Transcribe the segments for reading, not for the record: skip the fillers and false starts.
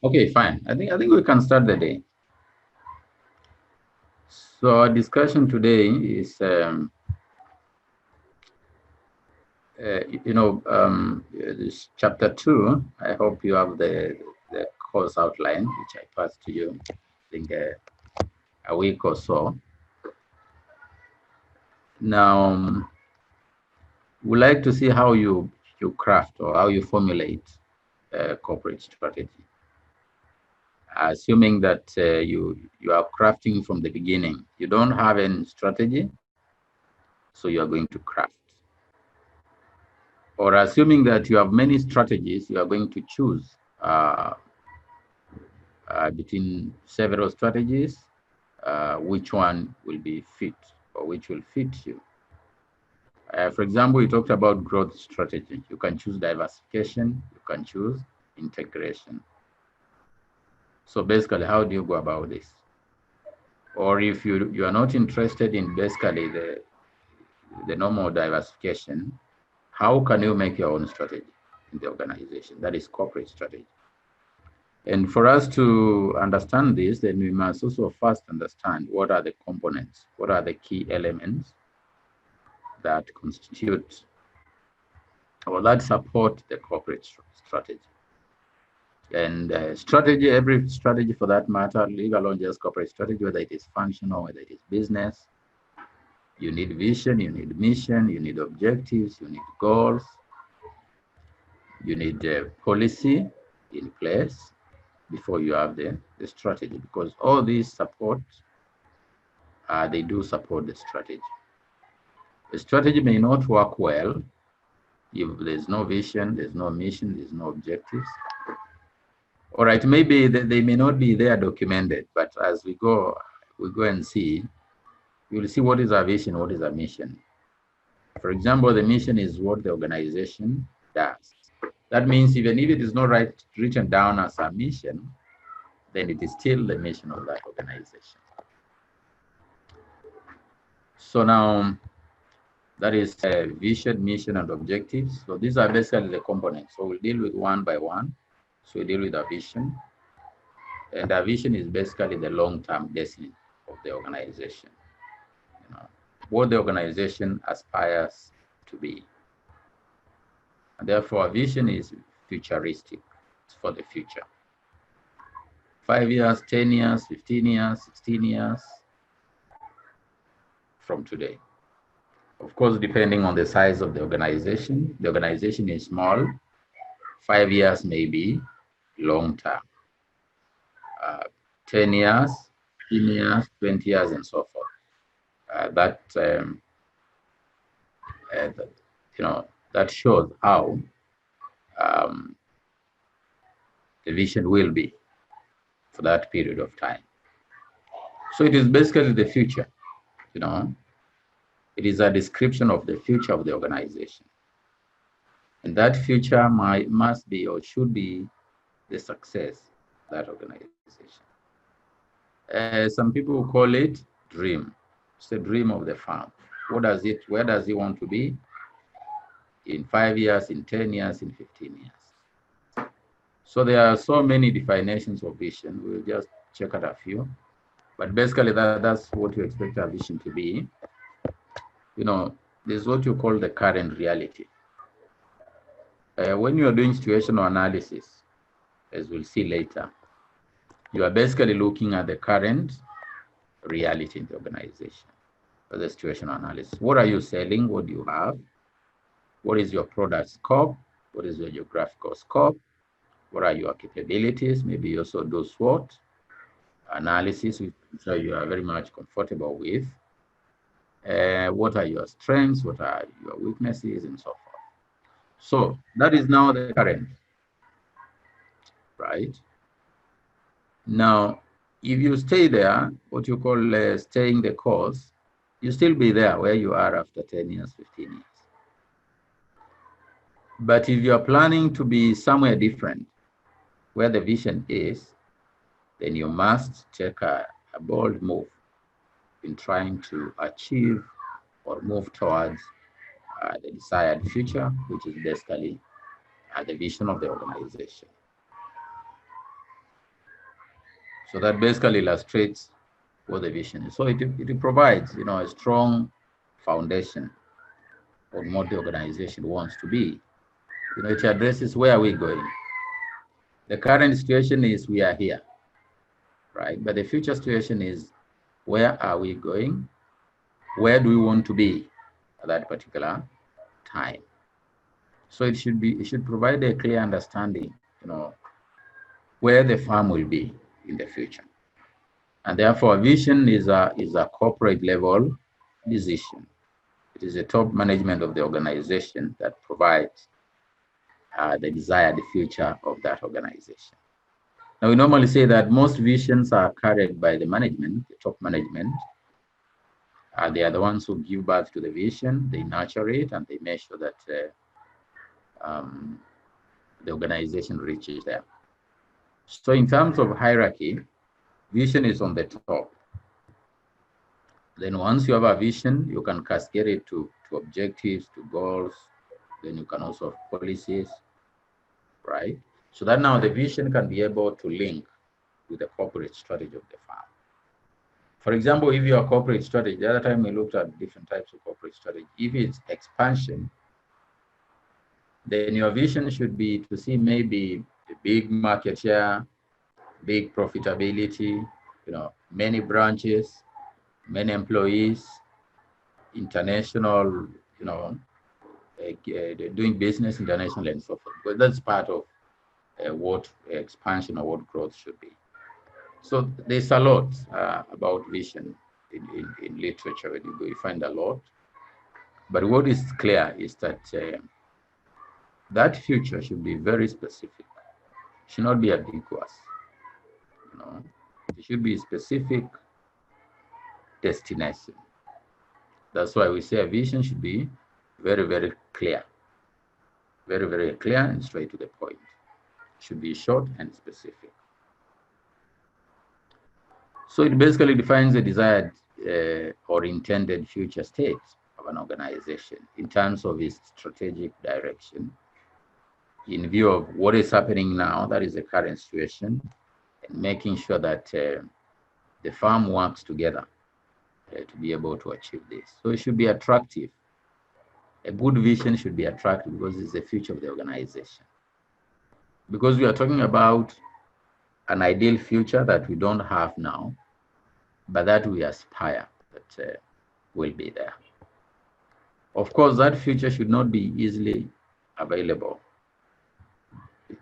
Okay, fine. I think we can start the day. So our discussion today is, this chapter 2. I hope you have the course outline, which I passed to you, I think a week or so. Now, we'd like to see how you craft or how you formulate a corporate strategy, assuming that you are crafting from the beginning. You don't have any strategy, so you are going to craft. Or assuming that you have many strategies, you are going to choose between several strategies, which one will be fit or which will fit you. For example, we talked about growth strategy. You can choose diversification, you can choose integration. So basically, how do you go about this? Or if you are not interested in basically the normal diversification, how can you make your own strategy in the organization? That is corporate strategy. And for us to understand this, then we must also first understand what are the components, what are the key elements that constitute or that support the corporate strategy. And strategy, every strategy for that matter, leave alone just corporate strategy, whether it is functional, whether it is business, you need vision, you need mission, you need objectives, you need goals, you need policy in place before you have the strategy, because all these support, they do support the strategy. The strategy may not work well if there's no vision, there's no mission, there's no objectives. All right, maybe they may not be there documented, but as we go and see, you'll see what is our vision, what is our mission. For example, the mission is what the organization does. That means even if it is not written down as a mission, then it is still the mission of that organization. So now that is vision, mission, and objectives. So these are basically the components. So we'll deal with one by one. So we deal with our vision. And our vision is basically the long-term destiny of the organization. You know, what the organization aspires to be. And therefore, our vision is futuristic. It's for the future. 5 years, 10 years, 15 years, 16 years from today. Of course, depending on the size of the organization is small, 5 years may be long term, uh, 10 years, 15 years, 20 years, and so forth. That, that, that shows how um, the vision will be for that period of time. So it is basically the future, you know. It is a description of the future of the organization. And that future must be or should be the success of that organization. Some people call it dream. It's the dream of the farm. Where does he want to be in 5 years, in 10 years, in 15 years? So there are so many definitions of vision. We'll just check out a few. But basically that's what you expect our vision to be. This is what you call the current reality. When you are doing situational analysis, as we'll see later, you are basically looking at the current reality in the organization for the situational analysis. What are you selling? What do you have? What is your product scope? What is your geographical scope? What are your capabilities? Maybe you also do SWOT analysis, which you are very much comfortable with. What are your strengths? What are your weaknesses, and so forth? So that is now the current, right? Now, if you stay there, what you call staying the course, you still be there where you are after 10 years, 15 years. But if you are planning to be somewhere different, where the vision is, then you must take a bold move in trying to achieve or move towards the desired future, which is basically the vision of the organization. So that basically illustrates what the vision is. So it provides, a strong foundation on what the organization wants to be. It addresses where are we going. The current situation is we are here, right? But the future situation is where are we going? Where do we want to be at that particular time? So it should provide a clear understanding, where the firm will be in the future. And therefore, vision is a corporate level decision. It is the top management of the organization that provides the desired future of that organization. Now, we normally say that most visions are carried by the management, the top management. They are the ones who give birth to the vision, they nurture it, and they make sure that the organization reaches there. So in terms of hierarchy, vision is on the top. Then once you have a vision, you can cascade it to objectives, to goals. Then you can also have policies, right? So that now the vision can be able to link with the corporate strategy of the firm. For example, if your corporate strategy, the other time we looked at different types of corporate strategy, if it's expansion, then your vision should be to see maybe a big market share, big profitability, many branches, many employees, international, doing business internationally and so forth. But that's part of what expansion or what growth should be. So there's a lot about vision in literature. When you go, you find a lot. But what is clear is that that future should be very specific. It should not be ambiguous. It should be a specific destination. That's why we say a vision should be very, very clear. Very, very clear and straight to the point. It should be short and specific. So it basically defines the desired or intended future state of an organization in terms of its strategic direction, in view of what is happening now, that is the current situation, and making sure that the firm works together to be able to achieve this. So it should be attractive. A good vision should be attractive because it's the future of the organization. Because we are talking about an ideal future that we don't have now, but that we aspire that will be there. Of course, that future should not be easily available.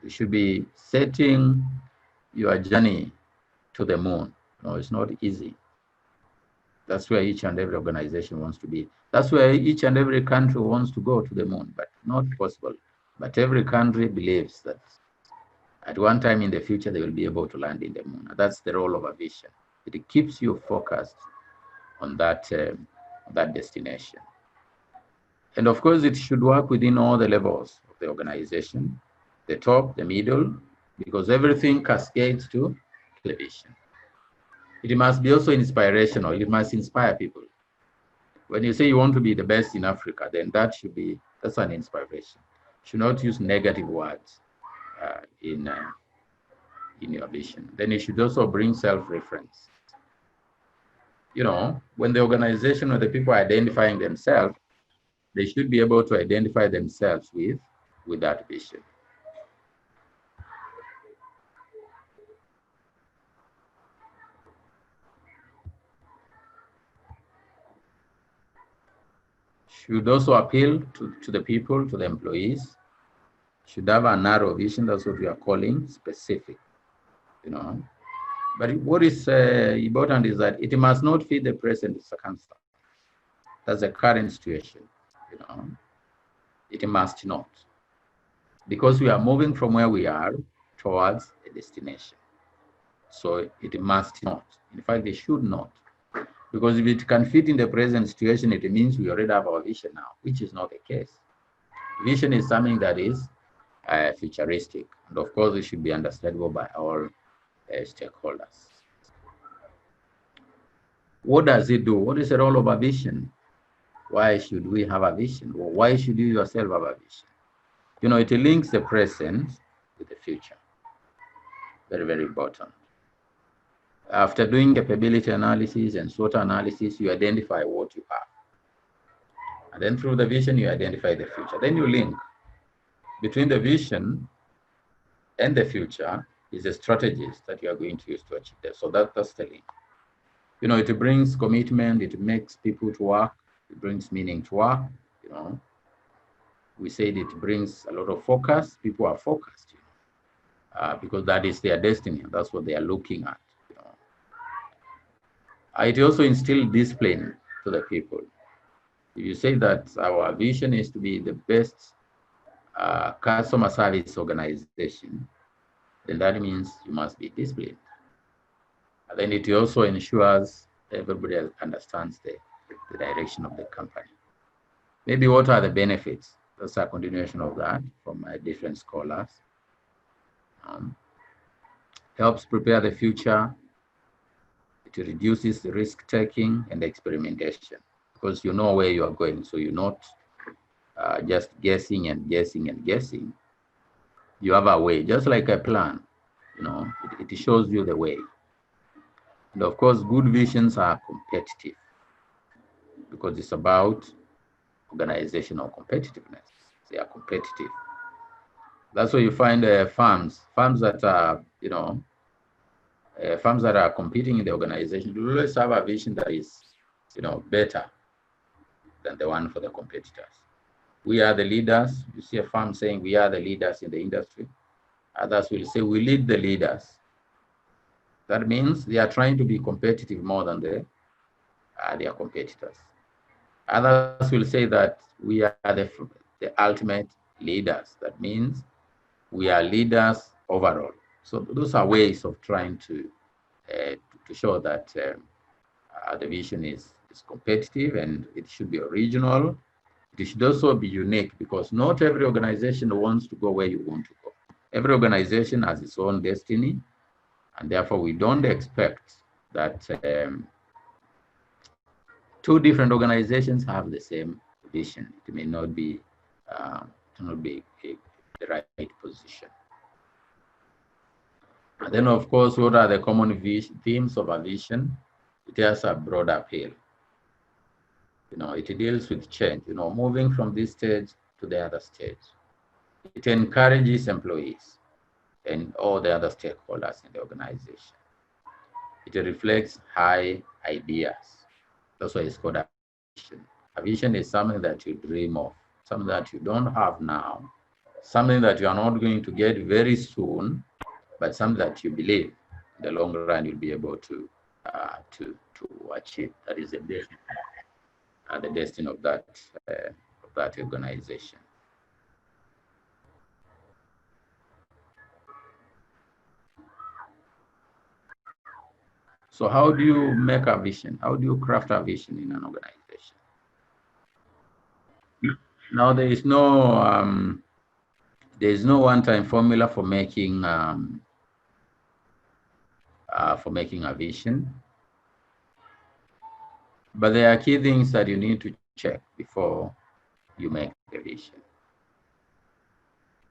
It should be setting your journey to the moon. No, it's not easy. That's where each and every organization wants to be. That's where each and every country wants to go to the moon, but not possible. But every country believes that at one time in the future, they will be able to land in the moon. That's the role of a vision. It keeps you focused on that destination. And of course, it should work within all the levels of the organization, the top, the middle, because everything cascades to the vision. It must be also inspirational. It must inspire people. When you say you want to be the best in Africa, then that's an inspiration. You should not use negative words in your vision. Then you should also bring self-reference. When the organization or the people are identifying themselves, they should be able to identify themselves with that vision. Should also appeal to the people, to the employees. Should have a narrow vision. That's what we are calling specific. But what is important is that it must not fit the present circumstance. That's the current situation. It must not, because we are moving from where we are towards a destination. So it must not. In fact, it should not. Because if it can fit in the present situation, it means we already have our vision now, which is not the case. Vision is something that is futuristic. And of course, it should be understandable by all stakeholders. What does it do? What is the role of a vision? Why should we have a vision? Or why should you yourself have a vision? It links the present with the future. Very, very important. After doing capability analysis and SWOT analysis, you identify what you have. And then through the vision, you identify the future. Then you link between the vision and the future is the strategies that you are going to use to achieve that. So that's the link. You know, it brings commitment, it makes people to work, it brings meaning to work, you know. We said it brings a lot of focus. People are focused, you know, because that is their destiny. That's what they are looking at, you know. It also instills discipline to the people. If you say that our vision is to be the best customer service organization, then that means you must be disciplined. And then it also ensures everybody understands the direction of the company. Maybe what are the benefits? That's a continuation of that from different scholars. Helps prepare the future. It reduces the risk-taking and experimentation because you know where you are going. So you're not just guessing and guessing and guessing. You have a way, just like a plan. You know, it shows you the way. And of course, good visions are competitive because it's about organizational competitiveness. They are competitive. That's why you find firms that are, you know, firms that are competing in the organization will always have a vision that is, you know, better than the one for the competitors. We are the leaders. You see a firm saying we are the leaders in the industry. Others will say we lead the leaders. That means they are trying to be competitive more than their competitors. Others will say that we are the ultimate leaders. That means we are leaders overall. So those are ways of trying to show that the vision is competitive and it should be original. It should also be unique because not every organization wants to go where you want to go. Every organization has its own destiny, and therefore we don't expect that two different organizations have the same vision. It may not be, the right position. And then, of course, what are the common themes of a vision? It has a broad appeal. You know, it deals with change, you know, moving from this stage to the other stage. It encourages employees and all the other stakeholders in the organization. It reflects high ideas. That's why it's called a vision. A vision is something that you dream of, something that you don't have now, something that you are not going to get very soon, but something that you believe in the long run you'll be able to achieve. That is the destiny of that organization. So how do you make a vision? How do you craft a vision in an organization? Now there is no one-time formula for making a vision, but there are key things that you need to check before you make the vision.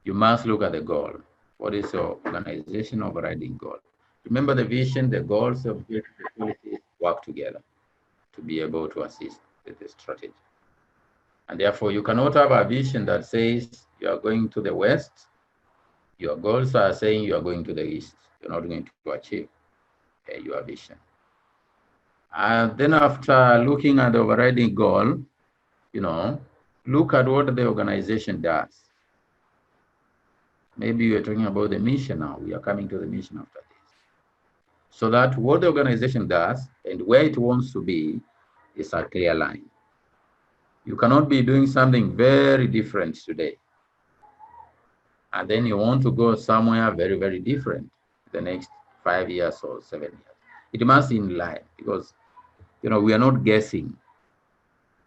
You must look at the goal. What is your organization overriding goal? Remember the vision, the goals, the objectives, the policies work together to be able to assist with the strategy. And therefore, you cannot have a vision that says you are going to the west. Your goals are saying you are going to the east. You're not going to achieve your vision. And then after looking at the overriding goal, you know, look at what the organization does. Maybe you're talking about the mission now. We are coming to the mission after this. So that what the organization does and where it wants to be is a clear line. You cannot be doing something very different today, and then you want to go somewhere very, very different the next 5 years or 7 years. It must be in line because, you know, we are not guessing.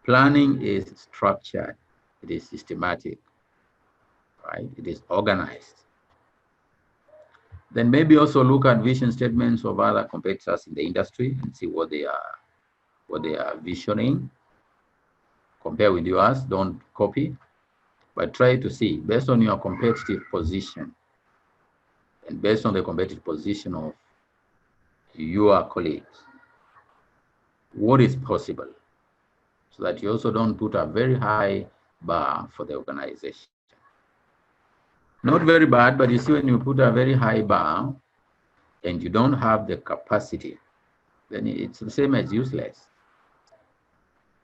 Planning is structured. It is systematic, right? It is organized. Then maybe also look at vision statements of other competitors in the industry and see what they are visioning. Compare with yours, don't copy, but try to see based on your competitive position and based on the competitive position of your colleagues what is possible, so that you also don't put a very high bar for the organization. Not very bad, but you see, when you put a very high bar and you don't have the capacity, then it's the same as useless.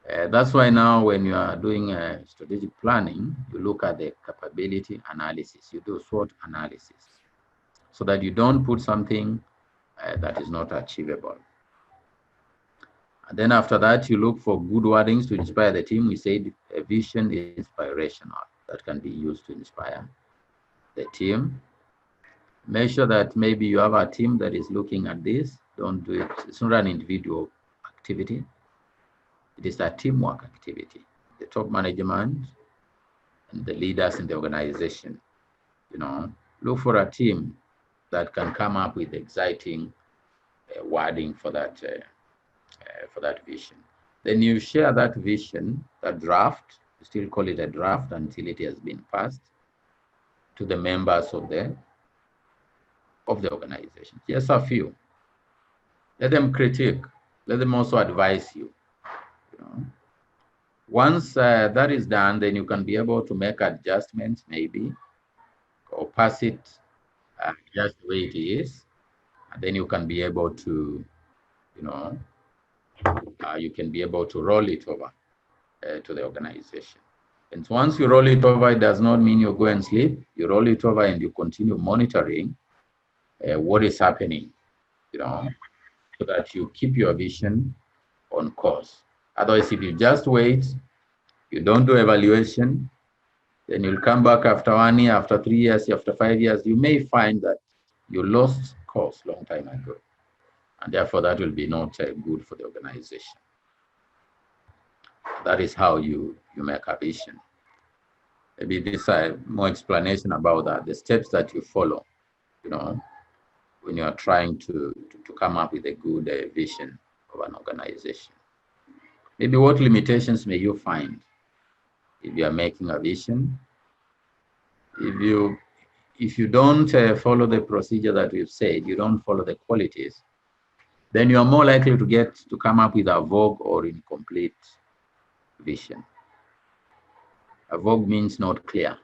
That's why now when you are doing strategic planning, you look at the capability analysis. You do SWOT analysis so that you don't put something that is not achievable. And then after that, you look for good wordings to inspire the team. We said a vision is inspirational. That can be used to inspire the team. Make sure that maybe you have a team that is looking at this. Don't do it. It's not an individual activity. It is a teamwork activity. The top management and the leaders in the organization, look for a team that can come up with exciting wording for that vision. Then you share that vision, that draft. You still call it a draft until it has been passed to the members of the organization. Yes, a few. Let them critique. Let them also advise you. Once that is done, then you can be able to make adjustments, maybe, or pass it just the way it is. And then you can be able to, you can be able to roll it over to the organization. And once you roll it over, it does not mean you go and sleep. You roll it over and you continue monitoring what is happening, so that you keep your vision on course. Otherwise, if you just wait, you don't do evaluation, then you'll come back after 1 year, after 3 years, after 5 years, you may find that you lost course long time ago. And therefore, that will be not good for the organization. That is how you make a vision. Maybe this more explanation about that, the steps that you follow, when you are trying to come up with a good vision of an organization. Maybe what limitations may you find if you are making a vision? If you don't follow the procedure that we've said, you don't follow the qualities, then you are more likely to come up with a vague or incomplete vision. A vague means not clear,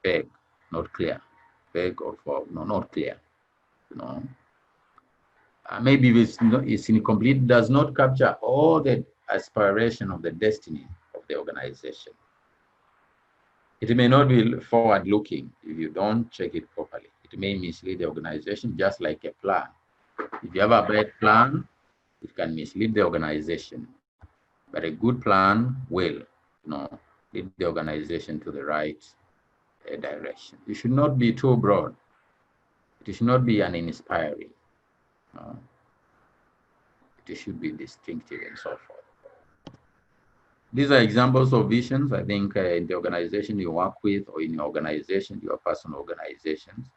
vague, not clear, vague or vague, no, not clear. Maybe it's incomplete, does not capture all the aspiration of the destiny of the organization. It may not be forward-looking if you don't check it properly. It may mislead the organization, just like a plan. If you have a bad plan, it can mislead the organization. But a good plan will, lead the organization to the right direction. It should not be too broad. It should not be uninspiring. It should be distinctive and so forth. These are examples of visions. I think in the organization you work with, or in your organization, your personal organizations,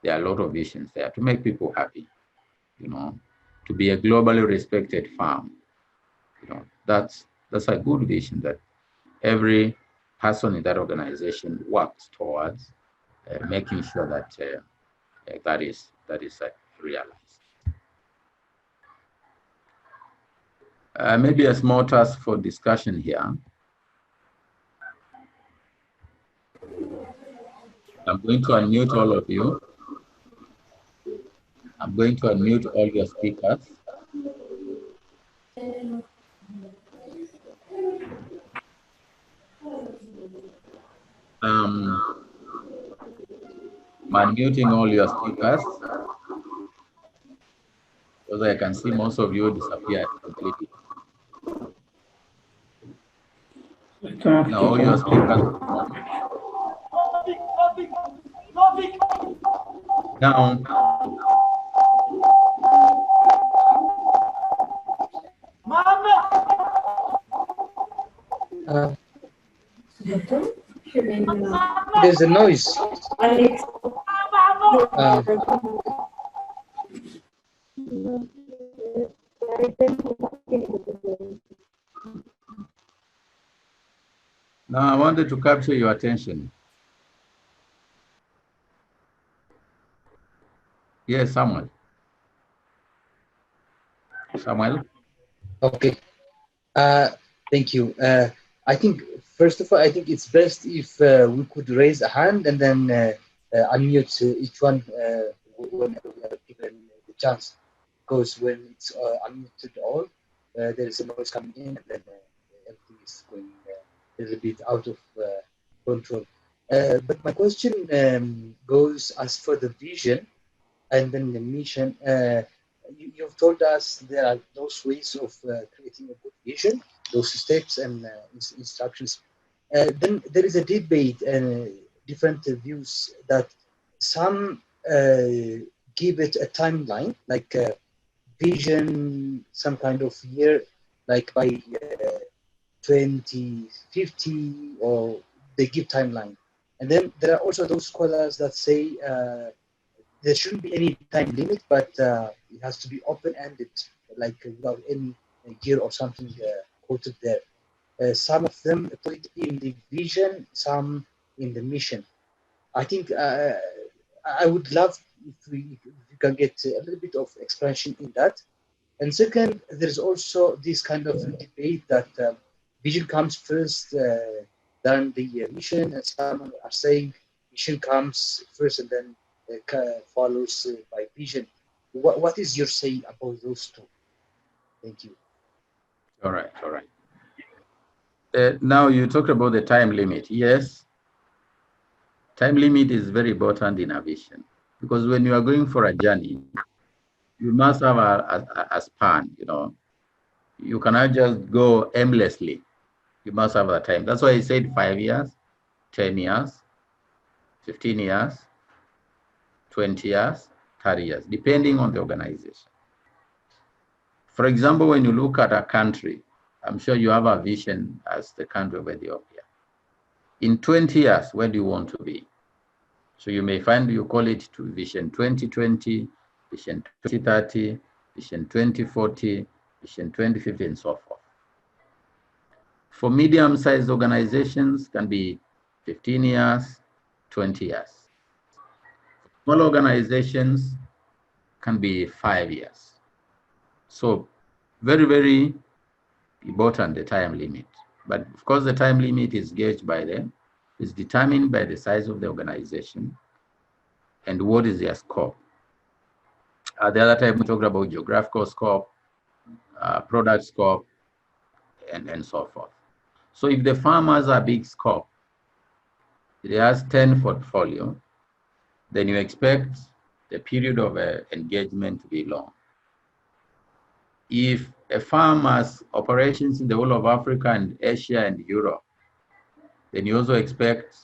there are a lot of visions there to make people happy, to be a globally respected firm. That's a good vision that every person in that organization works towards making sure that that is realized. Maybe a small task for discussion here. I'm going to unmute all of you. I'm going to unmute all your speakers. I'm unmuting all your speakers because I can see most of you disappear completely. Now all your speakers. Now. There's a noise. Now I wanted to capture your attention. Yes, Samuel. Samuel? Okay. Thank you. I think first of all, I think it's best if we could raise a hand and then unmute each one whenever we are given the chance. Because when it's unmuted all, there is a noise coming in, and then everything is going a little bit out of control. But my question goes as for the vision and then the mission. You've told us there are those ways of creating a good vision, those steps and instructions. Then there is a debate and different views that some give it a timeline, like vision, some kind of year, like by 2050, or they give timeline. And then there are also those scholars that say there shouldn't be any time limit, but it has to be open-ended, like without any year or something quoted there. Some of them put it in the vision, some in the mission. I think I would love if we can get a little bit of expansion in that. And second, there's also this kind of debate that vision comes first, than the mission, and some are saying mission comes first and then follows by vision. What is your say about those two? Thank you. All right, all right. Now you talked about the time limit. Yes, time limit is very important in aviation because when you are going for a journey, you must have a span, you know. You cannot just go aimlessly. You must have a time. That's why I said 5 years, 10 years, 15 years, 20 years, 30 years, depending on the organization. For example, when you look at a country, I'm sure you have a vision as the country of Ethiopia. In 20 years, where do you want to be? So you may find you call it to Vision 2020, Vision 2030, Vision 2040, Vision 2050, and so forth. For medium-sized organizations, can be 15 years, 20 years. Small organizations can be 5 years. So very, very important, the time limit. But of course, the time limit is gauged by is determined by the size of the organization and what is their scope. The other time we talked about geographical scope, product scope, and so forth. So if the firm has a big scope, it has 10 portfolio, then you expect the period of engagement to be long. If a firm has operations in the whole of Africa and Asia and Europe, then you also expect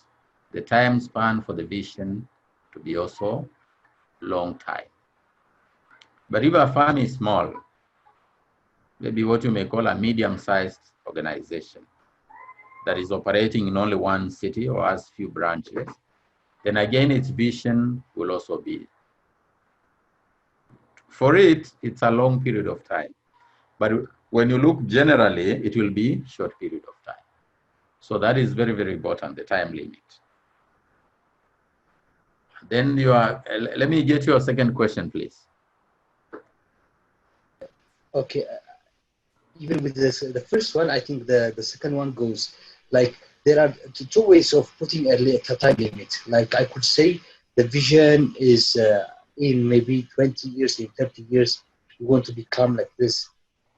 the time span for the vision to be also long time. But if a firm is small, maybe what you may call a medium-sized organization that is operating in only one city or has few branches, then again its vision will also be. For it, it's a long period of time. But when you look generally, it will be short period of time. So that is very, very important, the time limit. Then let me get your second question, please. Okay, even with this, the first one, I think the second one goes like there are two ways of putting a time limit. Like I could say the vision is in maybe 20 years, in 30 years, we want to become like this.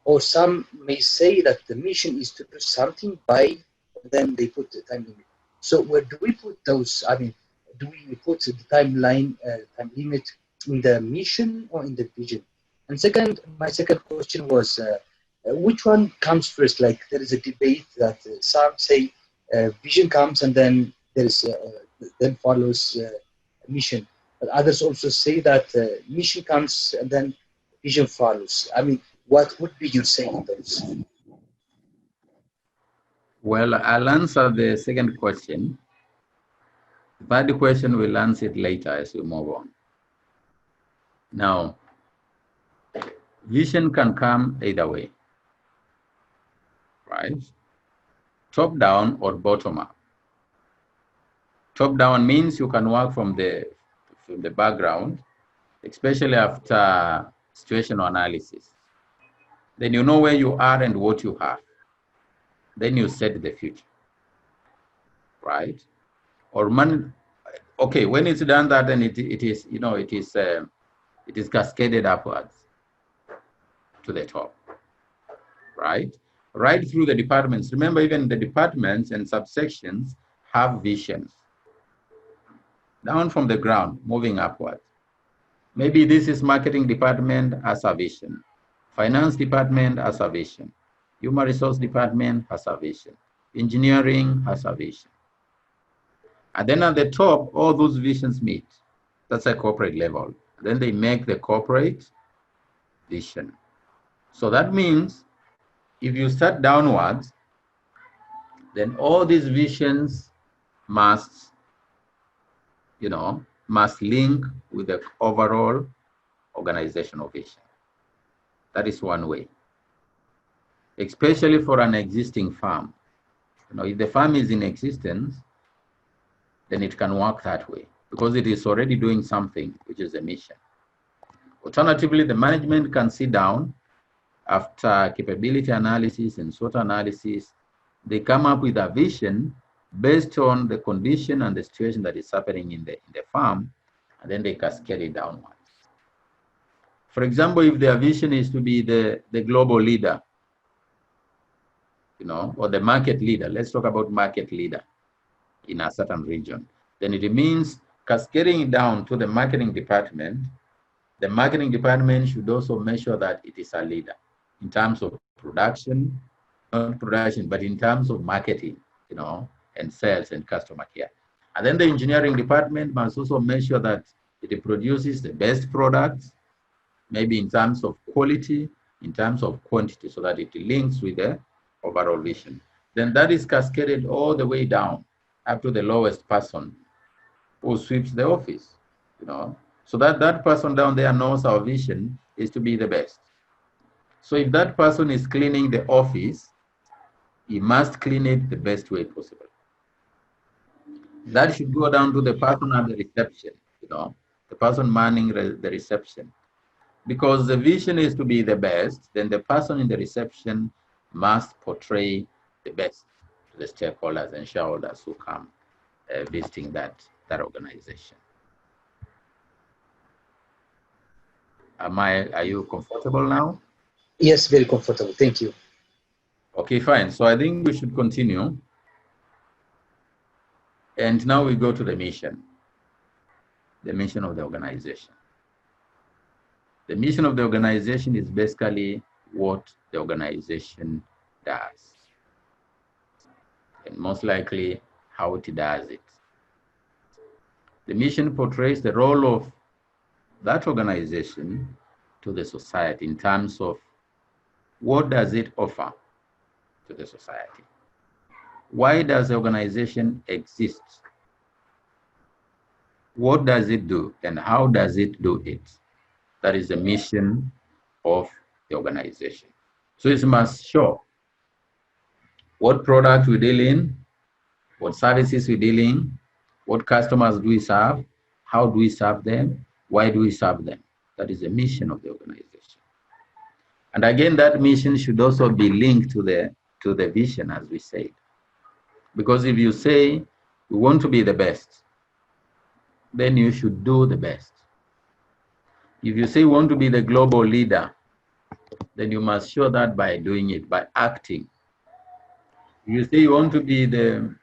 Or some may say that the mission is to do something by, then they put the time limit. So where do we put those? I mean, do we put the timeline, time limit in the mission or in the vision? And second, my second question was, which one comes first? Like there is a debate that some say vision comes and then there is then follows mission. But others also say that mission comes and then vision follows. I mean, what would be your say on those? Well, I'll answer the second question. The third question, we'll answer it later as we move on. Now, vision can come either way, right? Top down or bottom up. Top down means you can work from the background, especially after situational analysis. Then you know where you are and what you have. Then you set the future, right? Or man, okay, when it's done that, then it is, you know, it is cascaded upwards to the top, right? Right through the departments. Remember, even the departments and subsections have visions. Down from the ground, moving upwards. Maybe this is marketing department has a vision. Finance department has a vision. Human resource department has a vision. Engineering has a vision. And then at the top, all those visions meet. That's a corporate level. Then they make the corporate vision. So that means if you start downwards, then all these visions must, you know, must link with the overall organizational vision. That is one way, especially for an existing firm. You know, if the firm is in existence, then it can work that way because it is already doing something, which is a mission. Alternatively, the management can sit down after capability analysis and SWOT analysis. They come up with a vision based on the condition and the situation that is happening in the firm, and then they cascade it downwards. For example, if their vision is to be the global leader, you know, or the market leader, let's talk about market leader in a certain region, then it means cascading it down to the marketing department. The marketing department should also make sure that it is a leader in terms of production, not production, but in terms of marketing, you know, and sales and customer care. And then the engineering department must also make sure that it produces the best products, maybe in terms of quality, in terms of quantity, so that it links with the overall vision. Then that is cascaded all the way down up to the lowest person who sweeps the office, you know. So that person down there knows our vision is to be the best. So if that person is cleaning the office, he must clean it the best way possible. That should go down to the person at the reception, you know, the person manning the reception. Because the vision is to be the best, then the person in the reception must portray the best to the stakeholders and shareholders who come visiting that organization. Are you comfortable now? Yes, very comfortable. Thank you. Okay, fine. So I think we should continue. And now we go to the mission of the organization. The mission of the organization is basically what the organization does, and most likely how it does it. The mission portrays the role of that organization to the society in terms of what does it offer to the society. Why does the organization exist? What does it do and how does it do it? That is the mission of the organization. So it must show what product we deal in, what services we deal in, what customers do we serve, how do we serve them, why do we serve them. That is the mission of the organization. And again, that mission should also be linked to the vision, as we said. Because if you say we want to be the best, then you should do the best. If you say you want to be the global leader, then you must show that by doing it, by acting. If you say you want to be the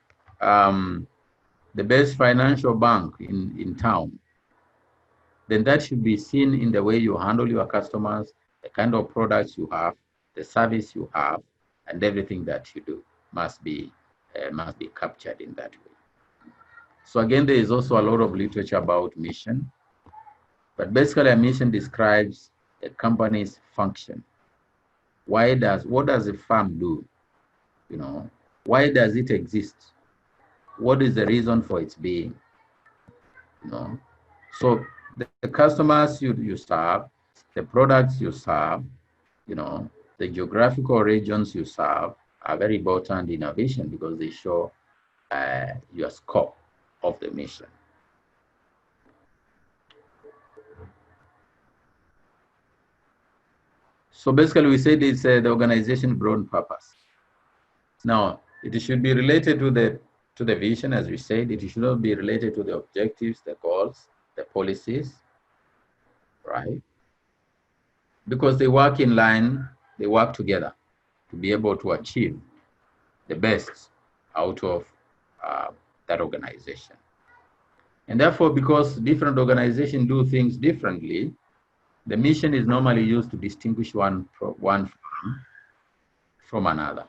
best financial bank in town, then that should be seen in the way you handle your customers, the kind of products you have, the service you have, and everything that you do must be captured in that way. So again, there is also a lot of literature about mission, but basically a mission describes a company's function. What does a firm do? You know, why does it exist? What is the reason for its being? You know, so the customers you serve, the products you serve, you know, the geographical regions you serve are very important in our vision because they show your scope of the mission. So basically, we said it's the organization broad purpose. Now, it should be related to the vision, as we said. It should not be related to the objectives, the goals, the policies, right? Because they work in line, they work together to be able to achieve the best out of uh, that organization. And therefore, because different organizations do things differently, the mission is normally used to distinguish one firm from another,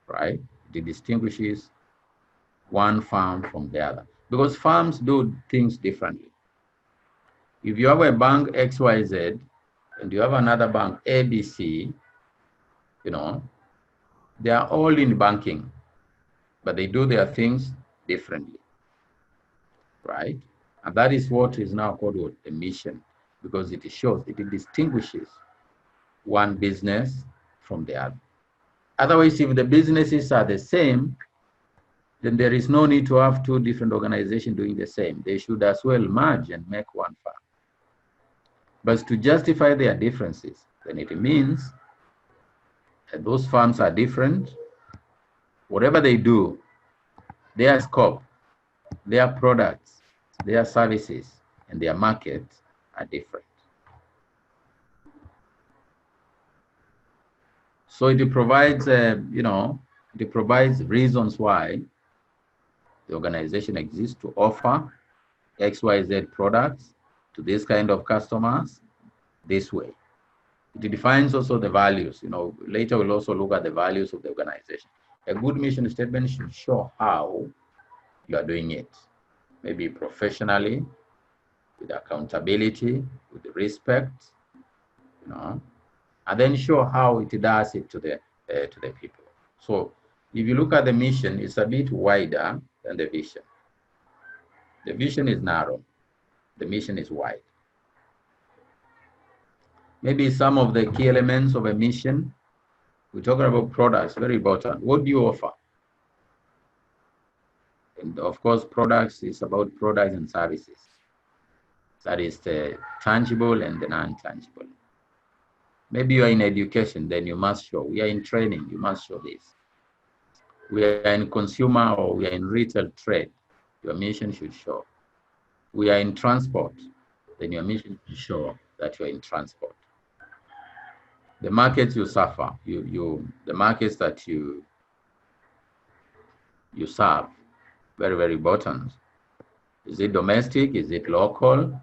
right? It distinguishes one firm from the other because firms do things differently. If you have a bank XYZ and you have another bank ABC, you know, they are all in banking, but they do their things differently, right? And that is what is now called what, the mission, because it shows, it distinguishes one business from the other. Otherwise, if the businesses are the same, then there is no need to have two different organizations doing the same. They should as well merge and make one firm. But to justify their differences, then it means that those firms are different. Whatever they do, their scope, their products, their services, and their markets are different. So it provides, it provides reasons why the organization exists to offer XYZ products to this kind of customers this way. It defines also the values. Later we'll also look at the values of the organization. A good mission statement should show how you are doing it, maybe professionally, with accountability, with respect, and then show how it does it to the people. So if you look at the mission, it's a bit wider than the vision. The vision is narrow, the mission is wide. Maybe some of the key elements of a mission, we're talking about products, very important. What do you offer? And of course, products is about products and services. That is the tangible and the non-tangible. Maybe you are in education, then you must show. We are in training, you must show this. We are in consumer or we are in retail trade, your mission should show. We are in transport, then your mission should show that you are in transport. The markets you suffer, the markets that you serve, very, very important. Is it domestic? Is it local?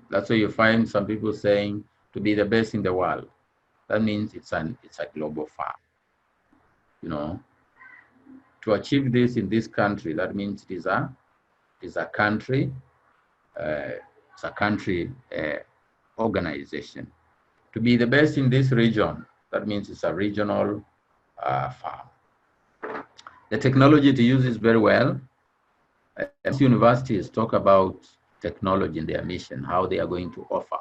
That's why you find some people saying to be the best in the world. That means it's a global firm. To achieve this in this country, that means it is a country, organization. To be the best in this region, that means it's a regional firm. The technology to use is very well. Most universities talk about technology in their mission, how they are going to offer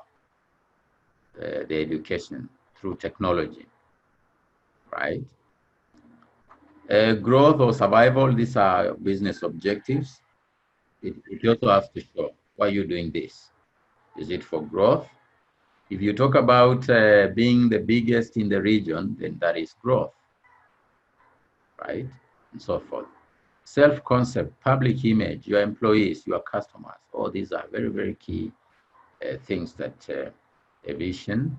the education through technology, right? Growth or survival, these are business objectives. It also has to show why you're doing this. Is it for growth? If you talk about being the biggest in the region, then that is growth, right? And so forth. Self-concept, public image, your employees, your customers, all these are very, very key things that a mission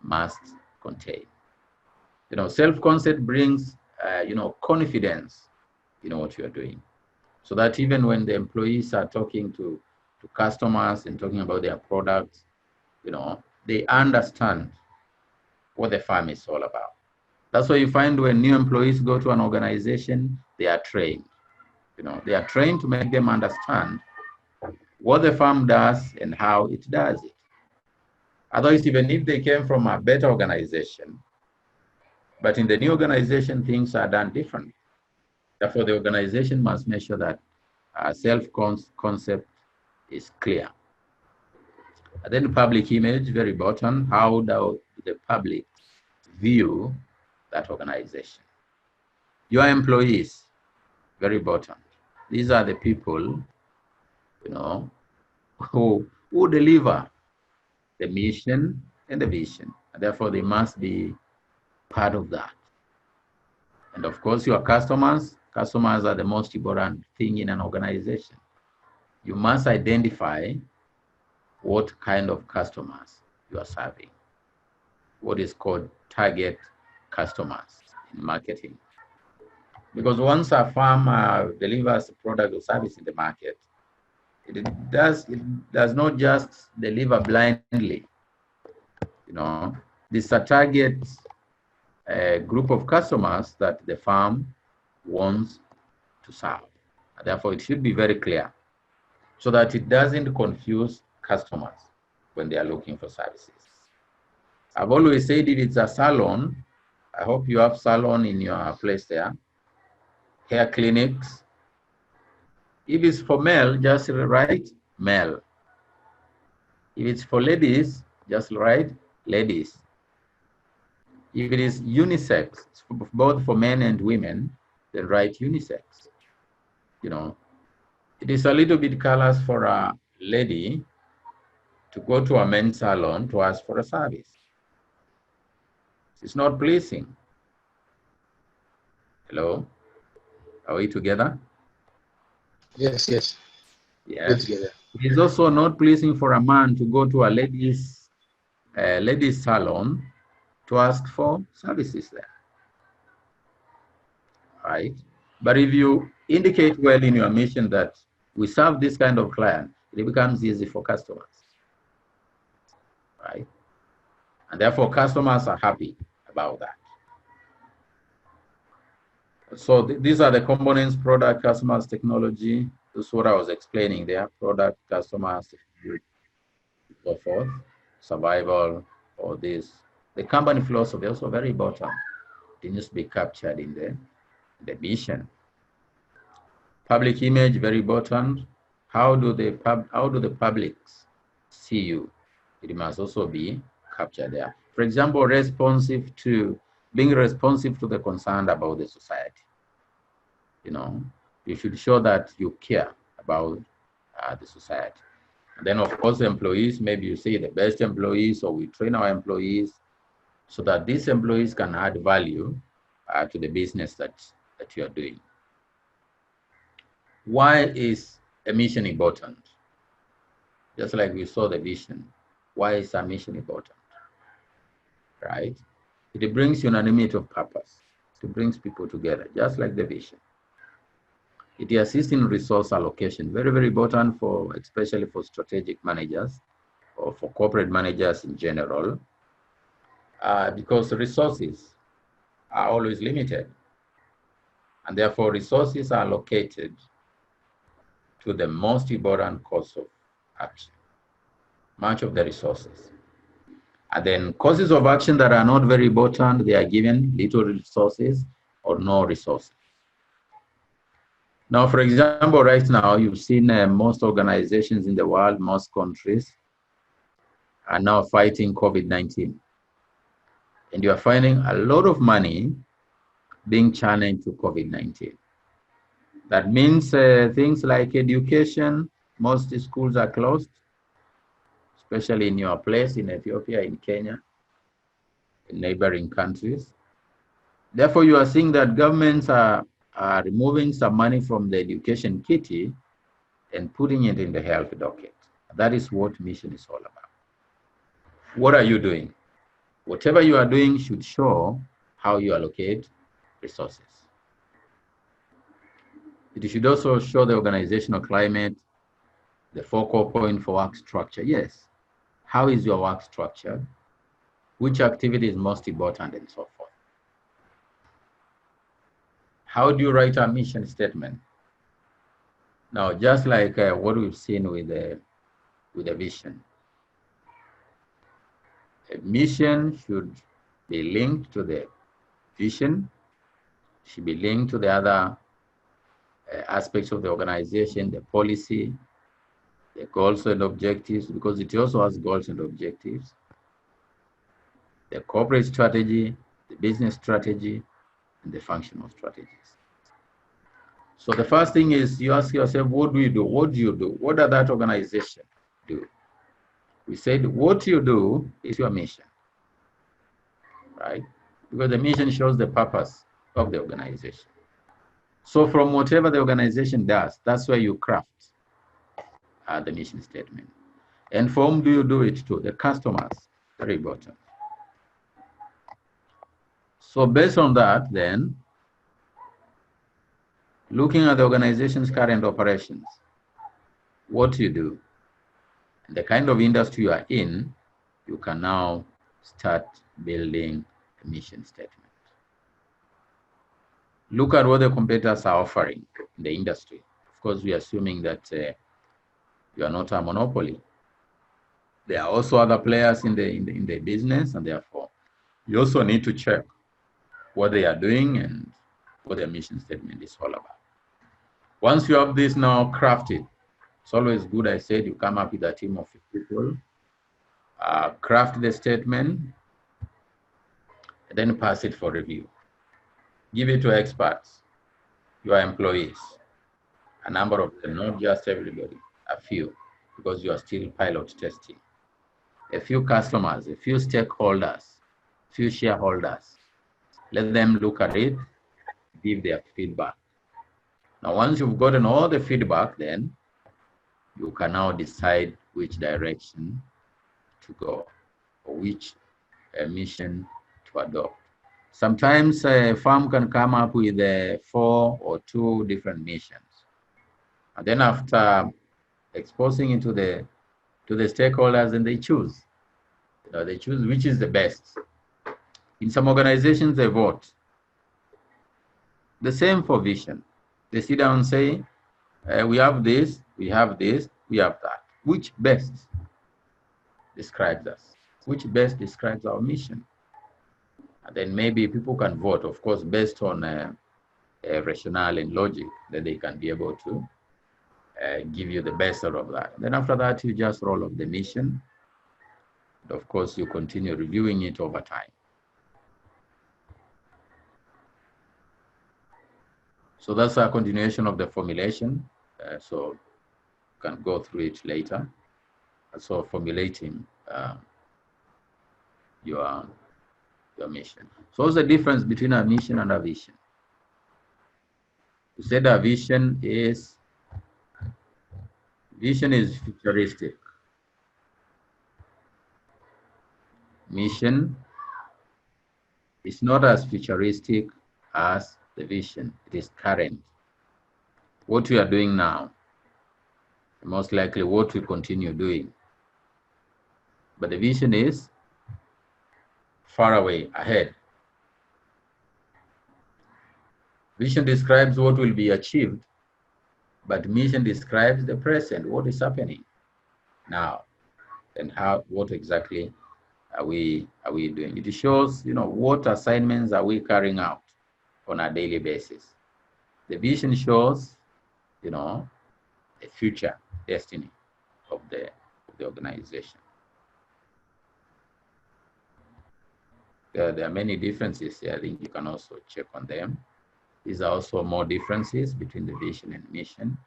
must contain. Self-concept brings, confidence in what you are doing. So that even when the employees are talking to customers and talking about their products, they understand what the firm is all about. That's why you find when new employees go to an organization, they are trained. They are trained to make them understand what the firm does and how it does it. Otherwise, even if they came from a better organization, but in the new organization, things are done differently. Therefore, the organization must make sure that self-concept is clear. And then public image, very important. How does the public view that organization? Your employees, very important. These are the people, who deliver the mission, and the vision. And therefore, they must be part of that. And of course, your customers are the most important thing in an organization. You must identify what kind of customers you are serving, what is called target customers in marketing. Because once a firm delivers a product or service in the market, it does not just deliver blindly. You know, this is a target group of customers that the firm wants to serve. Therefore, it should be very clear so that it doesn't confuse customers when they are looking for services. I've always said if it's a salon, I hope you have salon in your place there, hair clinics. If it's for male, just write male. If it's for ladies, just write ladies. If it is unisex, both for men and women, then write unisex. You know, it is a little bit callous for a lady to go to a men's salon to ask for a service. It's not pleasing. Hello? Are we together? Yes, yes. We're Yes. together. It is also not pleasing for a man to go to a ladies' salon to ask for services there. Right? But if you indicate well in your mission that we serve this kind of client, it becomes easy for customers. Right? And therefore, customers are happy about that. So these are the components: product, customers, technology. This is what I was explaining there: product, customers, so forth, survival, all this. The company philosophy also very important. It needs to be captured in the vision. Public image very important. How do the publics see you? It must also be captured there. For example, being responsive to the concern about the society. You know, you should show that you care about the society. And then, of course, the employees, maybe you say the best employees, or we train our employees so that these employees can add value to the business that you are doing. Why is a mission important? Just like we saw the vision, why is a mission important? Right? It brings unanimity of purpose. It brings people together, just like the vision. It assists in resource allocation, very, very important especially for strategic managers or for corporate managers in general, because resources are always limited. And therefore, resources are allocated to the most important course of action, much of the resources. And then courses of action that are not very important, they are given little resources or no resources. Now, for example, right now, you've seen most organizations in the world, most countries are now fighting COVID-19. And you are finding a lot of money being channeled to COVID-19. That means things like education, most schools are closed, especially in your place, in Ethiopia, in Kenya, in neighboring countries. Therefore, you are seeing that governments are removing some money from the education kitty and putting it in the health docket. That is what mission is all about. What are you doing? Whatever you are doing should show how you allocate resources. It should also show the organizational climate, the focal point for work structure. Yes. How is your work structured? Which activity is most important, and so forth. How do you write a mission statement? Now, just like what we've seen with the vision, a mission should be linked to the vision, should be linked to the other aspects of the organization, the policy, the goals and objectives, because it also has goals and objectives, the corporate strategy, the business strategy, and the functional strategies. So the first thing is you ask yourself, what do you do? What do you do? What does that organization do? We said what you do is your mission, right? Because the mission shows the purpose of the organization. So from whatever the organization does, that's where you craft the mission statement. And for whom do you do it to? The customers, very important. So based on that, then, looking at the organization's current operations, what you do, the kind of industry you are in, you can now start building a mission statement. Look at what the competitors are offering in the industry. Of course, we are assuming that you are not a monopoly. There are also other players in the business, and therefore, you also need to check what they are doing and what their mission statement is all about. Once you have this now crafted, it's always good, I said, you come up with a team of people, craft the statement, and then pass it for review. Give it to experts, your employees, a number of them, not just everybody, a few, because you are still pilot testing. A few customers, a few stakeholders, a few shareholders. Let them look at it, give their feedback. Now, once you've gotten all the feedback, then you can now decide which direction to go or which mission to adopt. Sometimes a firm can come up with 4 or 2 different missions. And then after exposing it to the stakeholders, and they choose. They choose which is the best. In some organizations, they vote. The same for vision. They sit down and say, we have this, we have this, we have that. Which best describes us? Which best describes our mission? And then maybe people can vote, of course, based on rationale and logic, that they can be able to give you the best out of that. Then after that, you just roll up the mission. And of course, you continue reviewing it over time. So that's a continuation of the formulation. So you can go through it later. So formulating your mission. So what's the difference between a mission and a vision? We said a vision is futuristic. Mission is not as futuristic as the vision. It is current. What we are doing now, most likely what we continue doing. But the vision is far away, ahead. Vision describes what will be achieved, but mission describes the present, what is happening now, and what exactly are we doing. It shows, what assignments are we carrying out on a daily basis. The vision shows, the future destiny of the organization. There are many differences here. I think you can also check on them. These are also more differences between the vision and mission.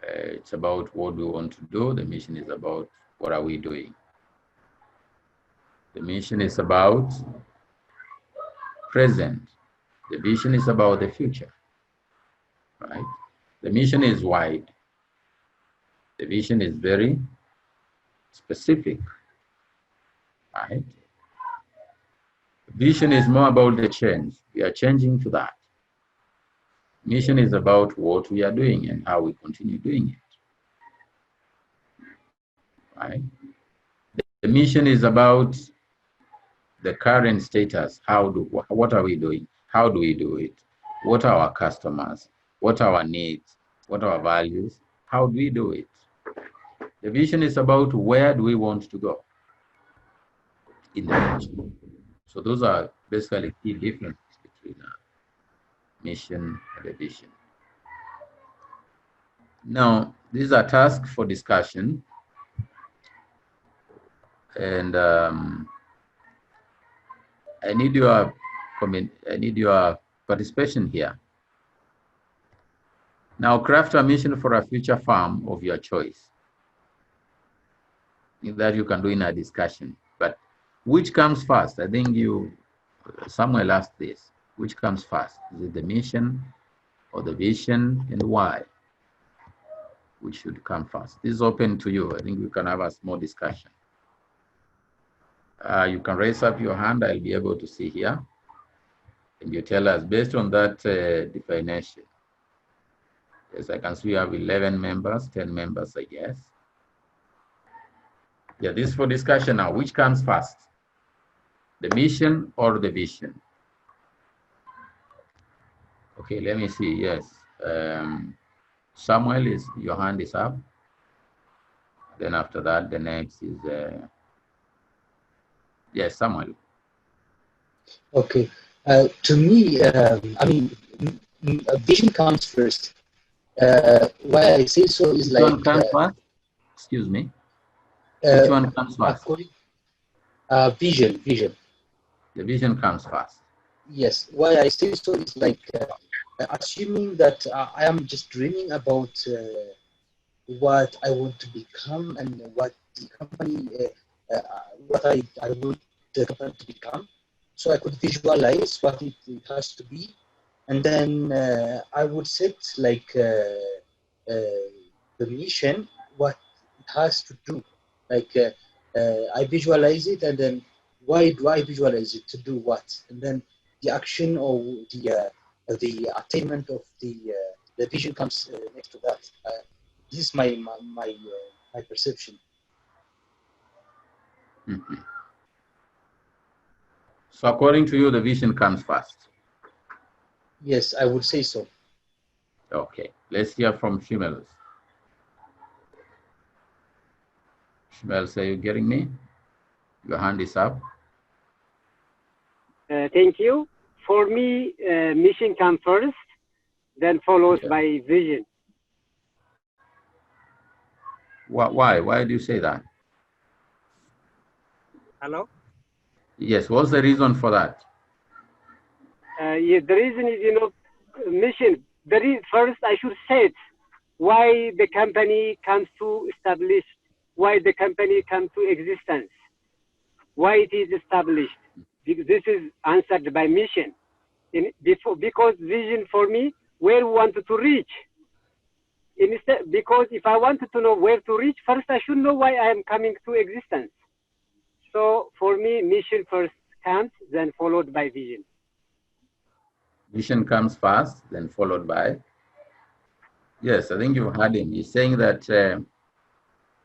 It's about what we want to do. The mission is about what are we doing. The mission is about present. The vision is about the future, right? The mission is wide. The vision is very specific, right? Vision is more about the change. We are changing to that. Mission is about what we are doing and how we continue doing it, right? The mission is about the current status. What are we doing? How do we do it? What are our customers? What are our needs? What are our values? How do we do it? The vision is about where do we want to go in the future. So those are basically key differences between mission and a vision. Now, these are tasks for discussion, and I need your comment. I need your participation here. Now, craft a mission for a future farm of your choice. that you can do in a discussion. But which comes first? I think you Samuel asked this. Which comes first? Is it the mission or the vision, and why? Which should come first? This is open to you. I think we can have a small discussion. You can raise up your hand. I'll be able to see here. And you tell us based on that definition. Yes, I can see you have 11 members, 10 members, I guess. Yeah, this is for discussion now. Which comes first? The mission or the vision? Okay, let me see. Yes. Samuel, your hand is up. Then after that, the next is, yes, Samuel. Okay. To me, I mean, vision comes first. Why I say so is Which like one comes first? Excuse me. Which one comes first? according vision. The vision comes first. Yes. Why I say so is like assuming that I am just dreaming about what I want to become and what the company, what I want the company to become. So I could visualize what it has to be, and then I would set like the mission, what it has to do. Like I visualize it, and then why do I visualize it? To do what? And then the action or the attainment of the vision comes next to that. This is my perception. Mhm. So according to you, the vision comes first. Yes, I would say so. Okay, let's hear from Shimel. Shimel, say you getting me? Your hand is up. Thank you. For me, mission comes first, then follows by vision. Why? Why do you say that? Hello? Yes, what's the reason for that? Yeah, the reason is, mission. First, I should say it, why the company comes to establish, why the company comes to existence, why it is established. This is answered by mission. Because vision for me, where we wanted to reach. Because if I wanted to know where to reach, first I should know why I am coming to existence. So for me, mission first comes, then followed by vision. Vision comes first, then followed by. Yes, I think you've heard him. He's saying that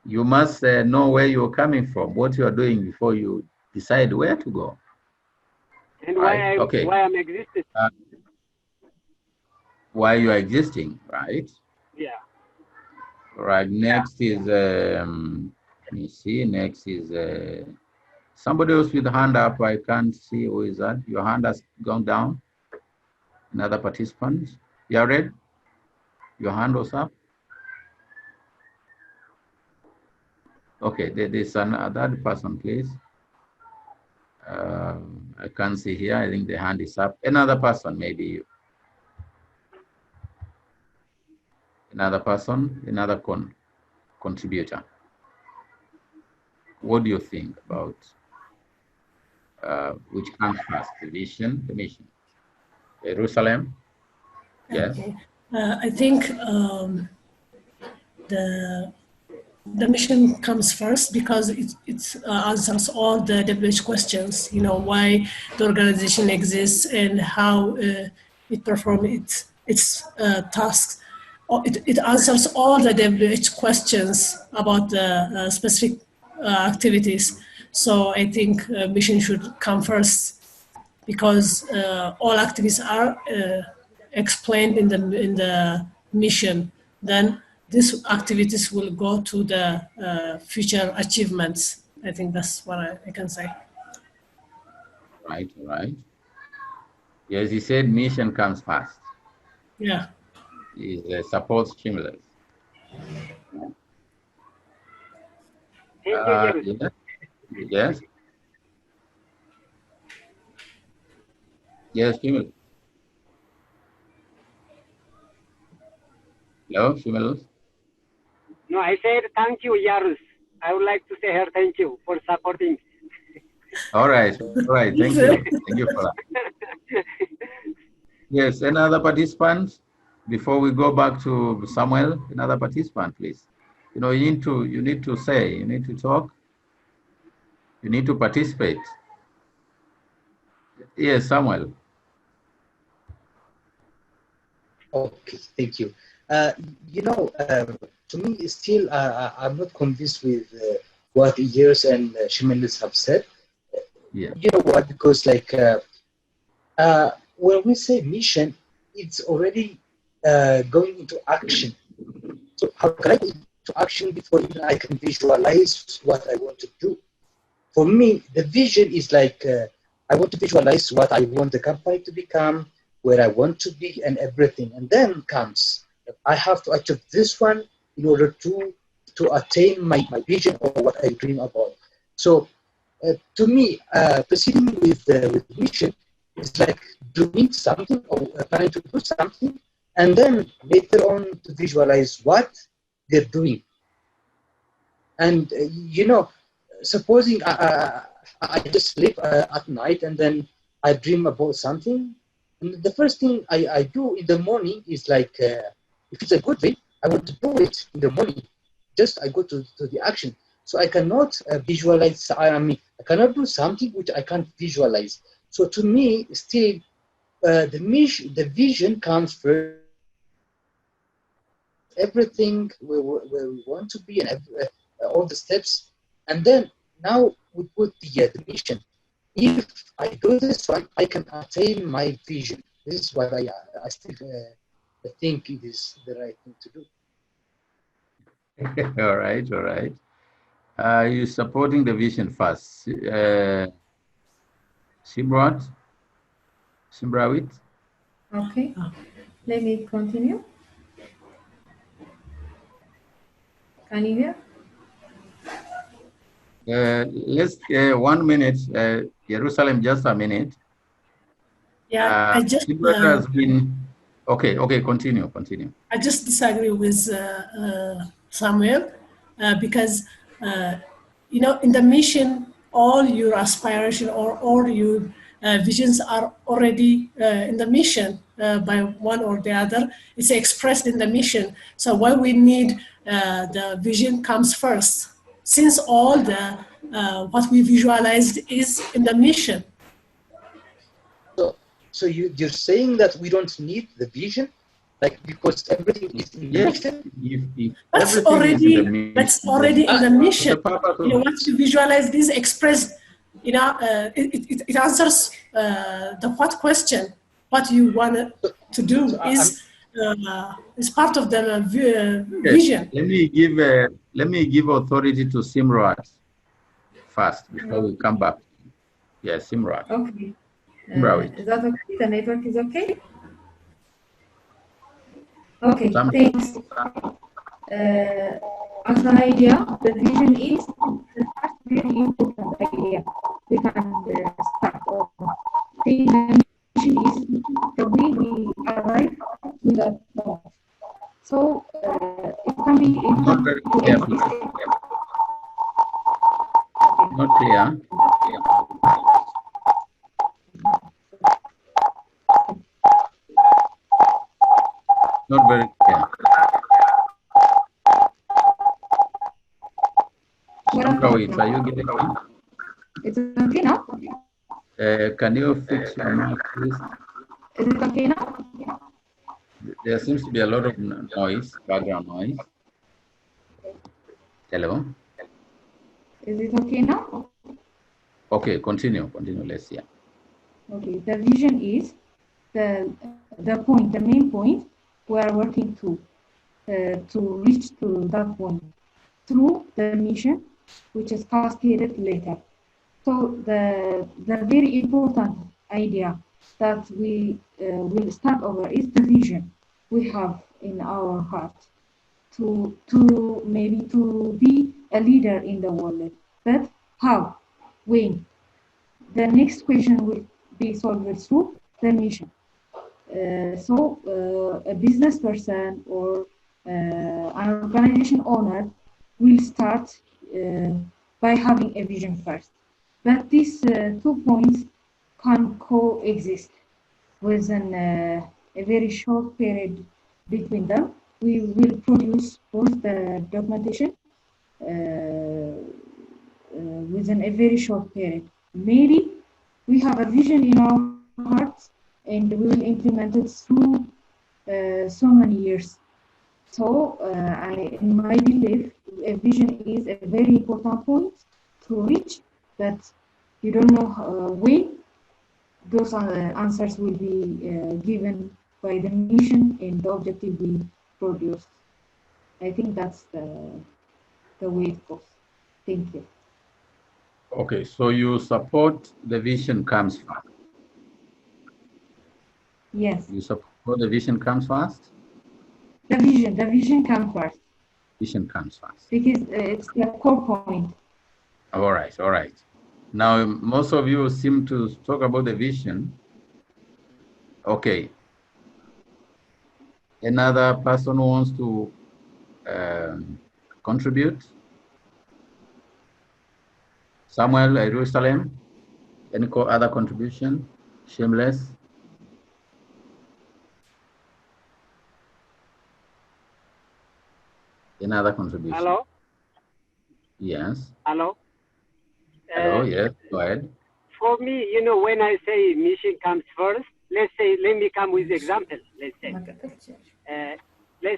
you must know where you're coming from, what you are doing before you decide where to go. And Right? why I'm existing. Why you are existing, right? Yeah. Right. Next is let me see. Next is somebody else with a hand up. I can't see who is that. Your hand has gone down. Another participant. Jared, your hand was up. Okay, there's another person, please. I can't see here. I think the hand is up. Another person, maybe you. Another person, another contributor. What do you think about which comes first, the vision, the mission? Jerusalem? Yes. Okay. I think the the mission comes first because it answers all the WH questions. You know, why the organization exists and how it performs its tasks. It answers all the WH questions about the specific activities. So I think mission should come first because all activities are explained in the mission. Then these activities will go to the future achievements. I think that's what I can say. Right, right. Yes, he said mission comes first. Yeah. Is support stimulus. Thank you, James. Yes, yes, yes, stimulus. Hello, stimulus. No, I said thank you, Yarus. I would like to say her thank you for supporting. All right. All right. Thank you. Thank you for that. Yes. Another participant before we go back to Samuel. Another participant, please. You know, you need to say, you need to talk, you need to participate. Yes, Samuel. Okay, thank you. You know, to me, still, I'm not convinced with what Years and Shimelis have said. Yeah. You know what? Because like when we say mission, it's already going into action. So how can I go into action before even I can visualize what I want to do? For me, the vision is like I want to visualize what I want the company to become, where I want to be, and everything. And then comes I have to achieve this one in order to attain my vision or what I dream about. So to me, proceeding with vision is like doing something or planning to do something, and then later on to visualize what they're doing. And you know, supposing I just sleep at night and then I dream about something, and the first thing I do in the morning is like, if it's a good dream, I want to do it in the morning. Just I go to the action. So I cannot visualize. I mean, I cannot do something which I can't visualize. So to me, still, the vision comes first. Everything where we want to be and all the steps, and then now we put the mission. If I do this one, I can attain my vision. This is what I still think it is the right thing to do. All right. All right. You're supporting the vision first. Simrat? Simrawit? Okay, let me continue. Can you hear? Let's 1 minute. Jerusalem, just a minute. Yeah, I just Simrat has been. Okay. Okay. Continue. Continue. I just disagree with Samuel because you know, in the mission, all your aspiration or all your visions are already in the mission by one or the other. It's expressed in the mission. So why we need the vision comes first, since all the what we visualized is in the mission. So you're saying that we don't need the vision, like because everything is in the Yes. mission. If That's everything is in the already mission, in the mission. the purpose You know, of once you visualize this expressed, you know, it answers the what question. What you want to do So is part of the Okay, vision. let me give authority to Simrat first before we come back. Yes, Simrat. Okay. Simrawit. Is that okay? The network is okay? Okay, Some- thanks. As an idea, the vision is the first very important idea we can start off. The mission is the way we arrive to that point. So it can be Not very clear, please. Not clear. Not very clear. Simrawit, are you getting me? It's okay now? Can you fix your mic, please? Is it okay now? There seems to be a lot of noise, background noise. Hello? Is it okay now? Okay, continue. Let's hear. Okay, the vision is the main point we are working to reach to that point through the mission, which is cascaded later. So the very important idea that we will start over is the vision we have in our heart to maybe to be a leader in the world. But how? When? The next question will be solved through the mission. A business person or an organization owner will start by having a vision first. But these 2 points can coexist within a very short period between them. We will produce both the documentation within a very short period. Maybe we have a vision in our hearts and we will implement it through so many years. So, in my belief, a vision is a very important point to reach, but you don't know when those answers will be given by the mission and the objective we produce. I think that's the way it goes. Thank you. Okay, so you support the vision comes first. Yes, You support the vision comes first? the vision comes first Vision comes first. because it's the core point. All right, all right. Now, most of you seem to talk about the vision. Okay. Another person who wants to contribute? Samuel, Jerusalem? Any other contribution? Shameless? Another contribution? Hello? Yes. Hello? Hello, yes, go ahead. For me, you know, when I say mission comes first, let's say, let me come with example. Let's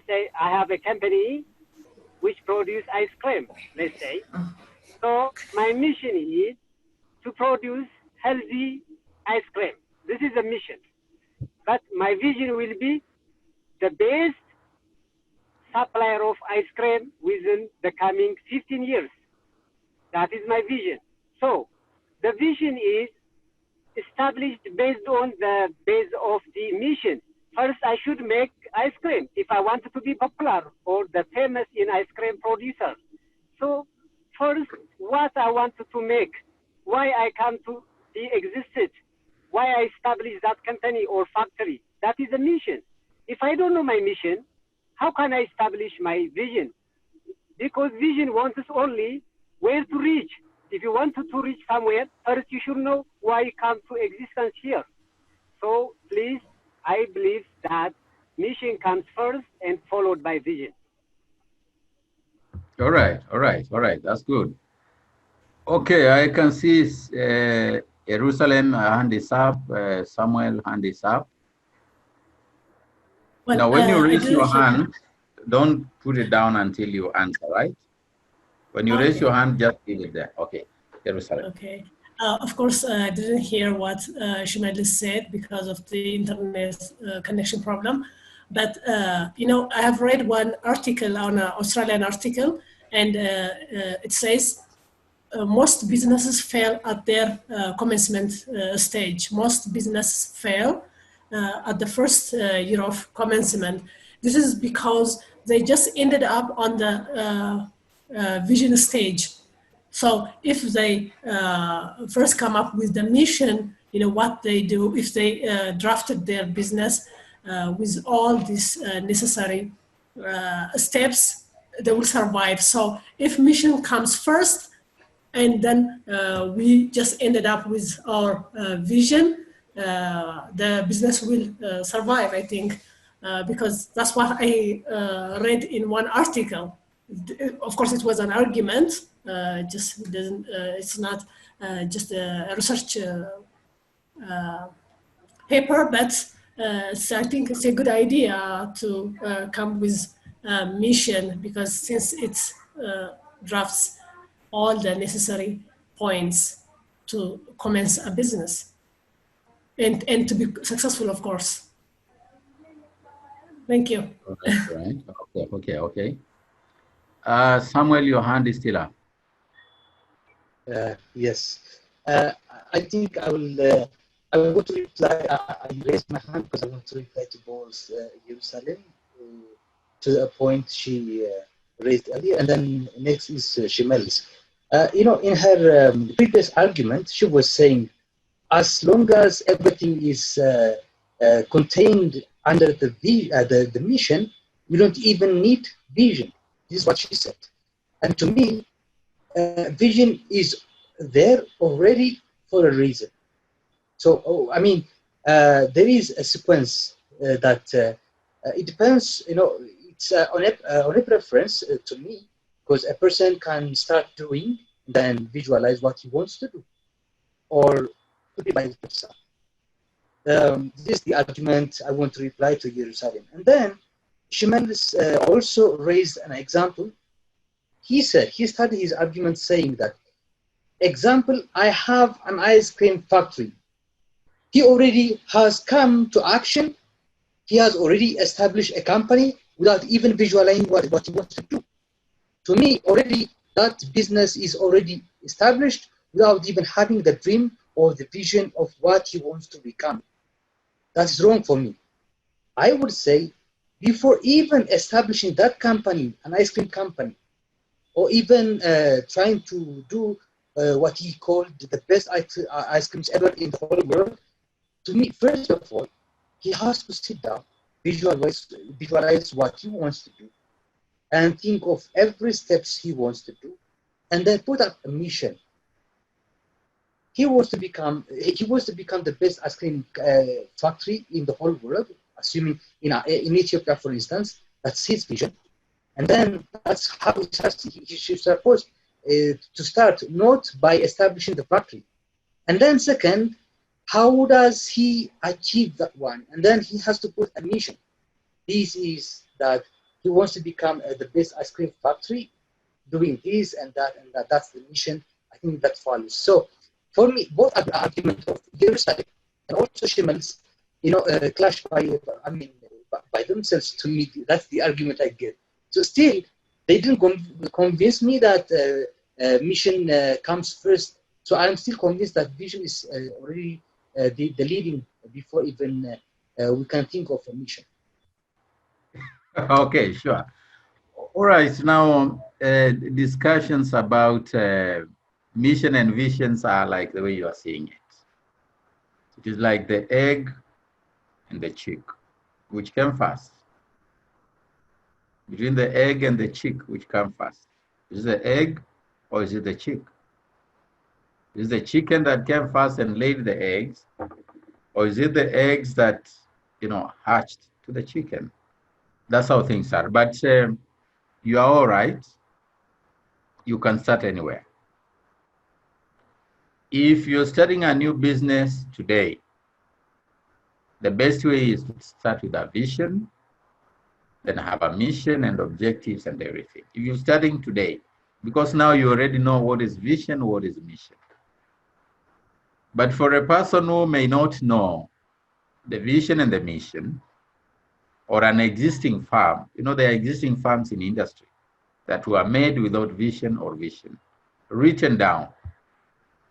say I have a company which produce ice cream, let's say. So my mission is to produce healthy ice cream. This is a mission. But my vision will be the best supplier of ice cream within the coming 15 years. That is my vision. So the vision is established based on the base of the mission. First, I should make ice cream if I want to be popular or the famous in ice cream producer. So first, what I wanted to make, why I come to be existed, why I established that company or factory. That is a mission. If I don't know my mission, how can I establish my vision? Because vision wants us only where to reach. If you want to reach somewhere, first you should know why you come to existence here. So please, I believe that mission comes first and followed by vision. All right, all right, all right. That's good. Okay, I can see Jerusalem hand is up, Samuel hand is up. Well, now, when you raise your hear- hand, don't put it down until you answer, right? When you raise Okay. your hand, just leave it there. Okay, Jerusalem. Okay. Of course, I didn't hear what Shumadli said because of the internet connection problem. But, you know, I have read one article on an Australian article, and it says most businesses fail at their commencement stage. Most businesses fail at the first year of commencement. This is because they just ended up on the vision stage. So if they first come up with the mission, you know, what they do, if they drafted their business with all these necessary steps, they will survive. So if mission comes first, and then we just ended up with our vision, the business will survive, I think, because that's what I read in one article. Of course, it was an argument, just doesn't, it's not just a research paper, but I think it's a good idea to come with a mission, because since it drafts all the necessary points to commence a business and to be successful, of course. Thank you. All right. Okay. Samuel, your hand is still up. Yes. I think I want to reply. I raised my hand because I want to reply to both Jerusalem to the point she raised earlier, and then next is Shimel's. You know, in her previous argument, she was saying, as long as everything is contained under the mission, we don't even need vision. This is what she said. And to me, vision is there already for a reason. So, I mean, there is a sequence that it depends, it's on a preference to me, because a person can start doing, then visualize what he wants to do, or to be by himself. This is the argument I want to reply to Jerusalem. And then Shimelis also raised an example. He said, he started his argument saying that, example, I have an ice cream factory. He already has come to action. He has already established a company without even visualizing what he wants to do. To me, already that business is already established without even having the dream or the vision of what he wants to become. That's wrong for me. I would say before even establishing that company, an ice cream company, or even trying to do what he called the best ice creams ever in the whole world, to me, first of all, he has to sit down, visualize what he wants to do, and think of every steps he wants to do, and then put up a mission. He wants to become the best ice cream factory in the whole world, assuming in Ethiopia, for instance. That's his vision. And then that's how he should supposed to start, not by establishing the factory. And then second, how does he achieve that one? And then he has to put a mission. This is that he wants to become the best ice cream factory, doing this and that and that. That's the mission. I think that follows. So for me, both arguments of Jerusalem and also Shimel's, clash by themselves. To me, that's the argument I get. So still, they didn't convince me that mission comes first. So I'm still convinced that vision is already the leading before even we can think of a mission. Okay, sure. All right, now discussions about mission and visions are like the way you are seeing it. It is like the egg and the chick, which came first. Between the egg and the chick, which come first? Is it the egg or is it the chick? Is it the chicken that came first and laid the eggs, or is it the eggs that hatched to the chicken? That's how things are. But you are all right. You can start anywhere. If you're starting a new business today, the best way is to start with a vision, then have a mission and objectives and everything. If you're starting today, because now you already know what is vision, what is mission. But for a person who may not know the vision and the mission, or an existing farm, there are existing farms in industry that were made without vision or vision, written down.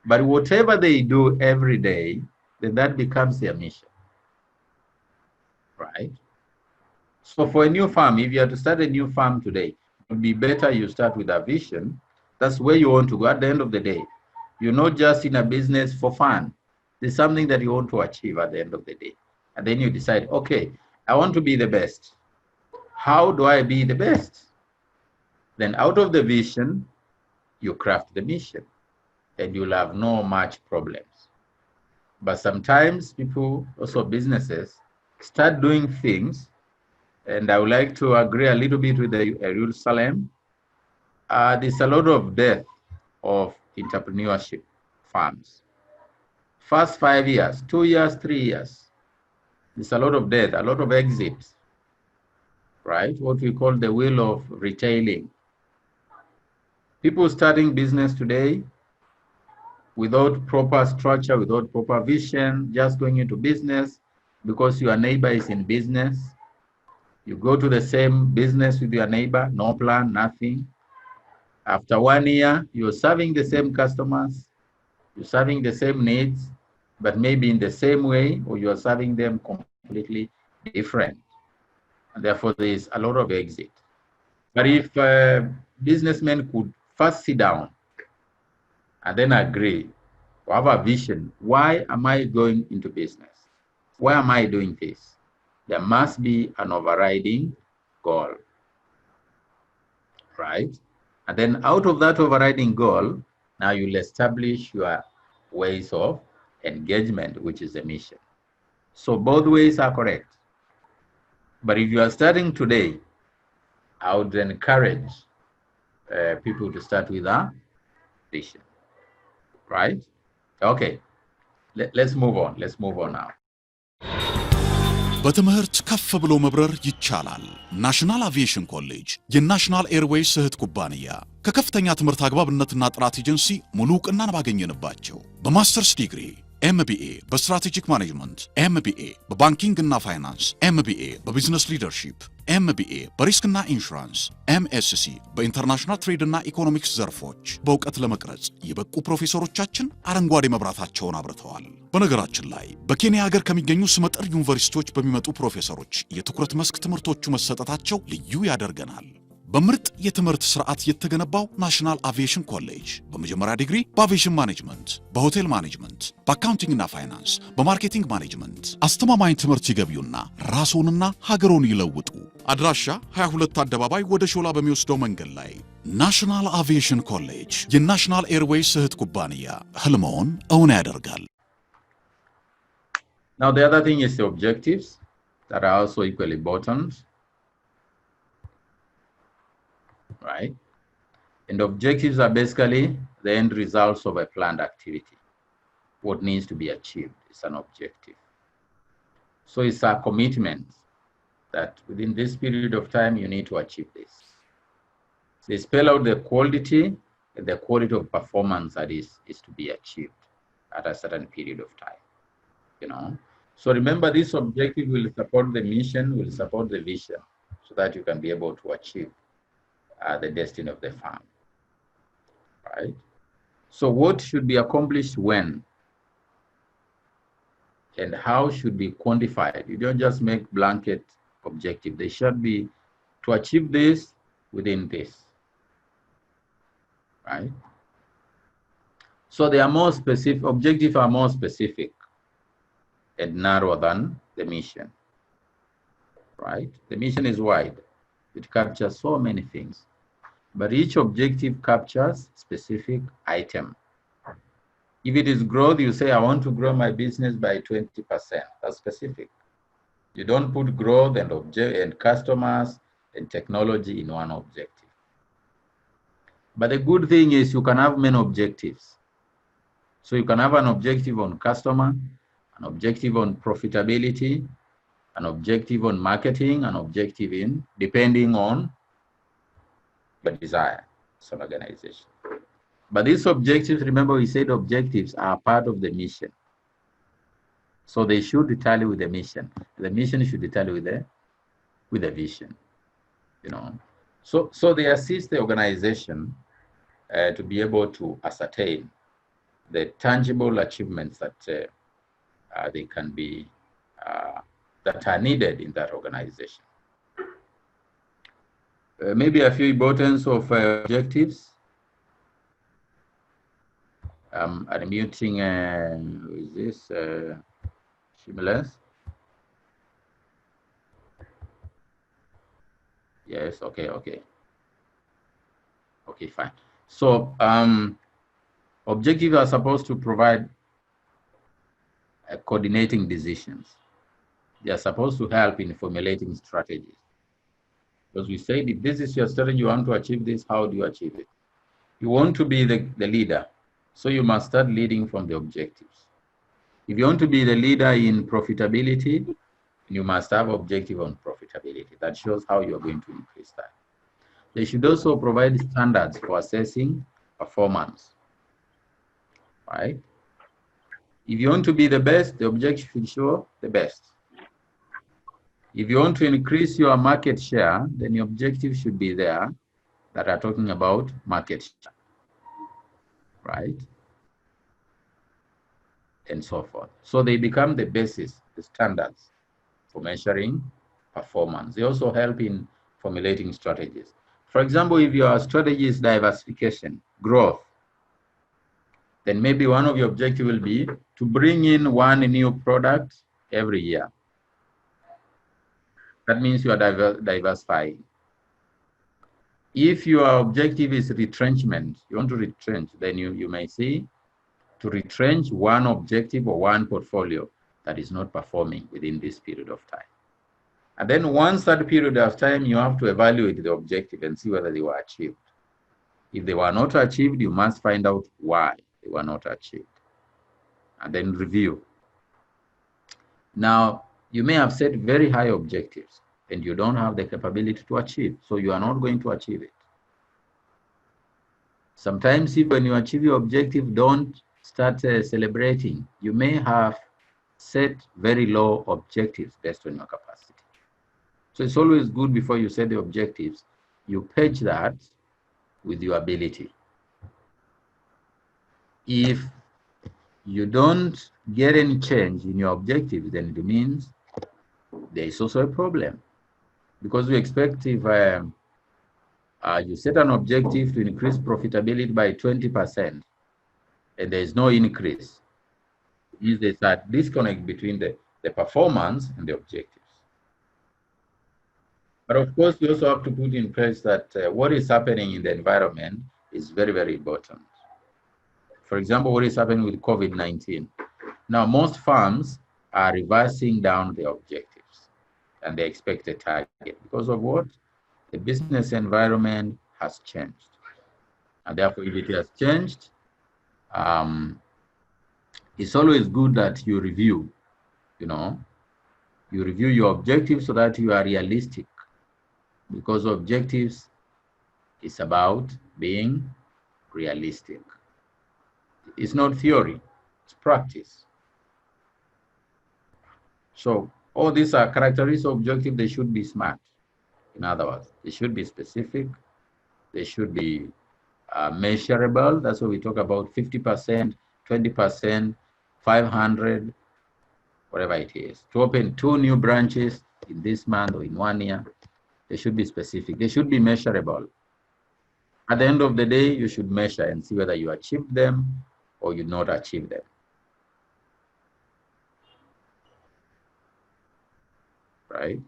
But whatever they do every day, then that becomes their mission, right? So for a new farm, if you have to start a new farm today, it would be better you start with a vision. That's where you want to go at the end of the day. You're not just in a business for fun. There's something that you want to achieve at the end of the day. And then you decide, okay, I want to be the best. How do I be the best? Then out of the vision, you craft the mission, and you'll have no much problems. But sometimes people, also businesses, start doing things, and I would like to agree a little bit with the Jerusalem. There's a lot of death of entrepreneurship firms. First 5 years, 2 years, 3 years, there's a lot of death, a lot of exits, right? What we call the wheel of retailing. People starting business today without proper structure, without proper vision, just going into business because your neighbor is in business. You go to the same business with your neighbor, no plan, nothing. After 1 year, you're serving the same customers, you're serving the same needs, but maybe in the same way, or you're serving them completely different. And therefore, there is a lot of exit. But if businessmen could first sit down and then agree to have a vision, why am I going into business? Why am I doing this? There must be an overriding goal, right? And then out of that overriding goal, now you'll establish your ways of engagement, which is the mission. So both ways are correct. But if you are starting today, I would encourage people to start with a vision, right? Okay, let's move on. Let's move on now. በትምህርት ከፍ ብሎ መብረር ይቻላል። ናሽናል አቪዬሽን ኮሌጅ የናሽናል ኤርዌይስ እህት ኩባንያ ከከፍተኛ ትምህርት አግባብነትና ጥራት ኤጀንሲ ሙሉ ዕውቅናን ባገኘንባቸው በማስተርስ ዲግሪ ኤምቢኤ በስትራቴጂክ ማኔጅመንት፣ ኤምቢኤ በባንኪንግ እና ፋይናንስ፣ ኤምቢኤ በቢዝነስ ሊደርሺፕ፣ ኤምቢኤ በሪስክና ኢንሹራንስ፣ ኤምኤስሲ በኢንተርናሽናል ትሬድ እና ኢኮኖሚክስ ዘርፎች በእውቀት ለመቅረጽ የበቁ ፕሮፌሰሮቻችን አረንጓዴ መብራታቸውን አብርተዋል። በነገራችን ላይ በኬንያ ሀገር ከሚገኙ ስመጥር ዩኒቨርሲቲዎች በሚመጡ ፕሮፌሰሮች የትኩረት መስክ ትምህርቶቹ መሰጠታቸው ልዩ ያደርገናል። በምርጥ የትምህርት ስርዓት የተገነባው ናሽናል አቪዬሽን ኮሌጅ በመጀመሪያ ዲግሪ በአቪዬሽን ማኔጅመንት፣ በሆቴል ማኔጅመንት፣ በአካውንቲንግ እና ፋይናንስ፣ በማርኬቲንግ ማኔጅመንት አስተማማኝ ትምህርት ይገቢውና ራስዎንና ሀገሮን ይለውጡ። አድራሻ 22 አደባባይ ወደ ሾላ በሚወስደው መንገድ ላይ ናሽናል አቪዬሽን ኮሌጅ የናሽናል ኤርዌይስ እህት ኩባንያ ህልሞን እውን ያደርጋል። Now the other thing is the objectives that are also equally important. Right? And objectives are basically the end results of a planned activity. What needs to be achieved is an objective. So it's a commitment that within this period of time, you need to achieve this. They spell out the quality and the quality of performance that is to be achieved at a certain period of time. You know, so remember, this objective will support the mission, will support the vision, so that you can be able to achieve the destiny of the farm, right? So what should be accomplished when, and how should be quantified? You don't just make blanket objective. They should be to achieve this within this, right? So they are more specific, objectives are more specific and narrower than the mission, right? The mission is wide. It captures so many things, but each objective captures specific item. If it is growth, you say, I want to grow my business by 20%. That's specific. You don't put growth and customers and technology in one objective. But the good thing is you can have many objectives. So you can have an objective on customer, an objective on profitability, an objective on marketing, an objective in depending on the desire of an organization. But these objectives, remember we said objectives are part of the mission. So they should tally with the mission. The mission should tally with the vision. You know, so they assist the organization to be able to ascertain the tangible achievements that they can be that are needed in that organization. Maybe a few importance of objectives. Unmuting, who is this? Shimulus? Yes, okay. Okay, fine. So objectives are supposed to provide coordinating decisions. They are supposed to help in formulating strategies. Because we said, if this is your strategy, you want to achieve this, how do you achieve it? You want to be the leader, so you must start leading from the objectives. If you want to be the leader in profitability, you must have objective on profitability. That shows how you're going to increase that. They should also provide standards for assessing performance, right? If you want to be the best, the objective should show the best. If you want to increase your market share, then the objective should be there that are talking about market share, right? And so forth. So they become the basis, the standards for measuring performance. They also help in formulating strategies. For example, if your strategy is diversification, growth, then maybe one of your objectives will be to bring in one new product every year. That means you are diversifying. If your objective is retrenchment, you want to retrench, then you may see to retrench one objective or one portfolio that is not performing within this period of time. And then once that period of time, you have to evaluate the objective and see whether they were achieved. If they were not achieved, you must find out why they were not achieved. And then review. Now, you may have set very high objectives and you don't have the capability to achieve, so you are not going to achieve it. Sometimes if when you achieve your objective, don't start celebrating. You may have set very low objectives based on your capacity. So it's always good before you set the objectives, you patch that with your ability. If you don't get any change in your objectives, then it means there is also a problem. Because we expect if you set an objective to increase profitability by 20% and there is no increase, it means there's a disconnect between the performance and the objectives. But of course, we also have to put in place that what is happening in the environment is very, very important. For example, what is happening with COVID-19. Now, most firms are reversing down their objectives and they expect a target. Because of what? The business environment has changed. And therefore, if it has changed, it's always good that you review, you review your objectives so that you are realistic. Because objectives is about being realistic. It's not theory, it's practice. So all these are characteristics of objective. They should be smart. In other words, they should be specific. They should be measurable. That's what we talk about, 50%, 20%, 500, whatever it is. To open 2 new branches in this month or in 1 year, they should be specific. They should be measurable. At the end of the day, you should measure and see whether you achieved them or you not achieve them. Right?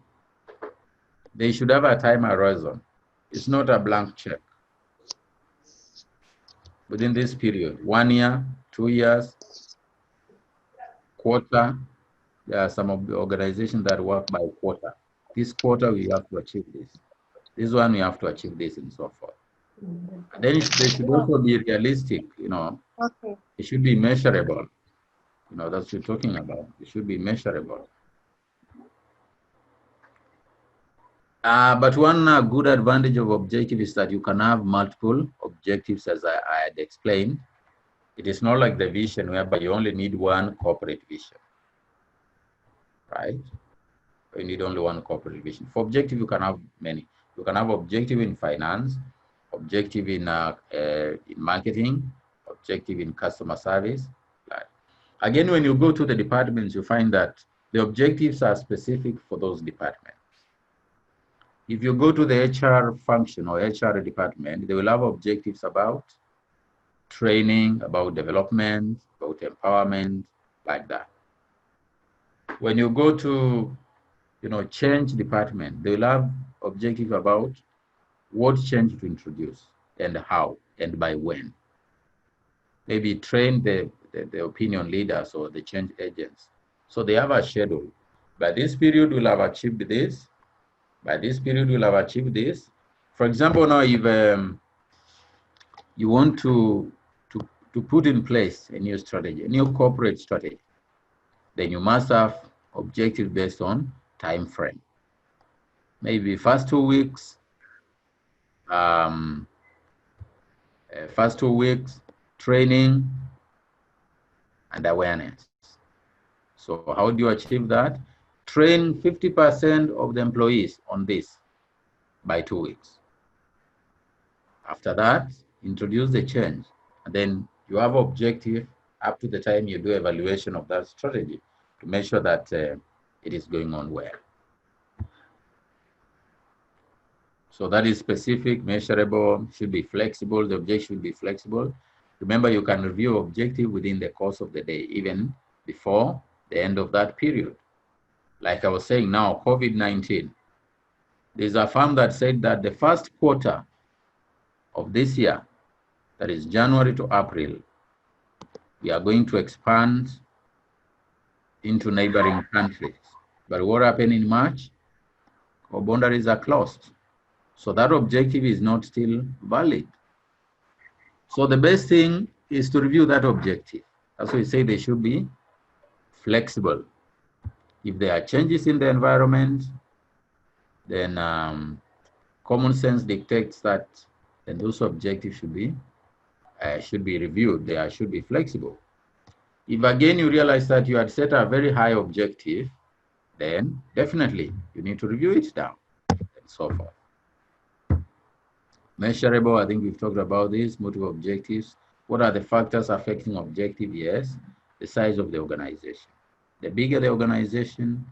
They should have a time horizon. It's not a blank check. Within this period, 1 year, 2 years, quarter, there are some of the organizations that work by quarter. This quarter, we have to achieve this. This one, we have to achieve this and so forth. And then they should also be realistic, Okay. It should be measurable. That's what you're talking about. It should be measurable. But one good advantage of objective is that you can have multiple objectives, as I had explained. It is not like the vision whereby you only need one corporate vision, right? You need only one corporate vision. For objective, you can have many. You can have objective in finance, objective in marketing, objective in customer service. Right? Again, when you go to the departments, you find that the objectives are specific for those departments. If you go to the HR function or HR department, they will have objectives about training, about development, about empowerment, like that. When you go to, change department, they will have objective about what change to introduce and how and by when. Maybe train the opinion leaders or the change agents. So they have a schedule. By this period, we'll have achieved this. By this period, we'll have achieved this. For example, now if you want to put in place a new strategy, a new corporate strategy, then you must have objectives based on time frame. Maybe first 2 weeks, training and awareness. So how do you achieve that? Train 50% of the employees on this by 2 weeks. After that, introduce the change. And then you have objective up to the time you do evaluation of that strategy to make sure that it is going on well. So that is specific, measurable, should be flexible. The objective should be flexible. Remember, you can review objective within the course of the day, even before the end of that period. Like I was saying now, COVID-19. There's a firm that said that the first quarter of this year, that is January to April, we are going to expand into neighboring countries. But what happened in March? Our boundaries are closed. So that objective is not still valid. So the best thing is to review that objective. That's why we say they should be flexible. If there are changes in the environment, then common sense dictates that then those objectives should be reviewed. They should be flexible. If again you realize that you had set a very high objective, then definitely you need to review it down and so forth. Measurable, I think we've talked about this, multiple objectives. What are the factors affecting objective? Yes, the size of the organization. The bigger the organization,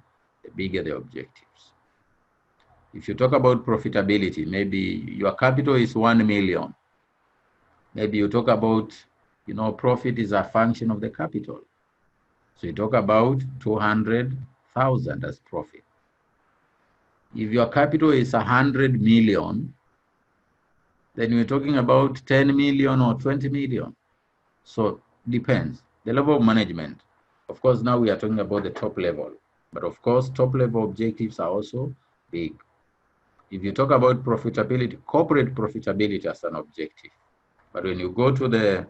the bigger the objectives. If you talk about profitability, maybe your capital is 1 million. Maybe you talk about, profit is a function of the capital. So you talk about 200,000 as profit. If your capital is 100 million, then we're talking about 10 million or 20 million. So depends. The level of management. Of course, now we are talking about the top level. But of course, top level objectives are also big. If you talk about profitability, corporate profitability as an objective. But when you go to the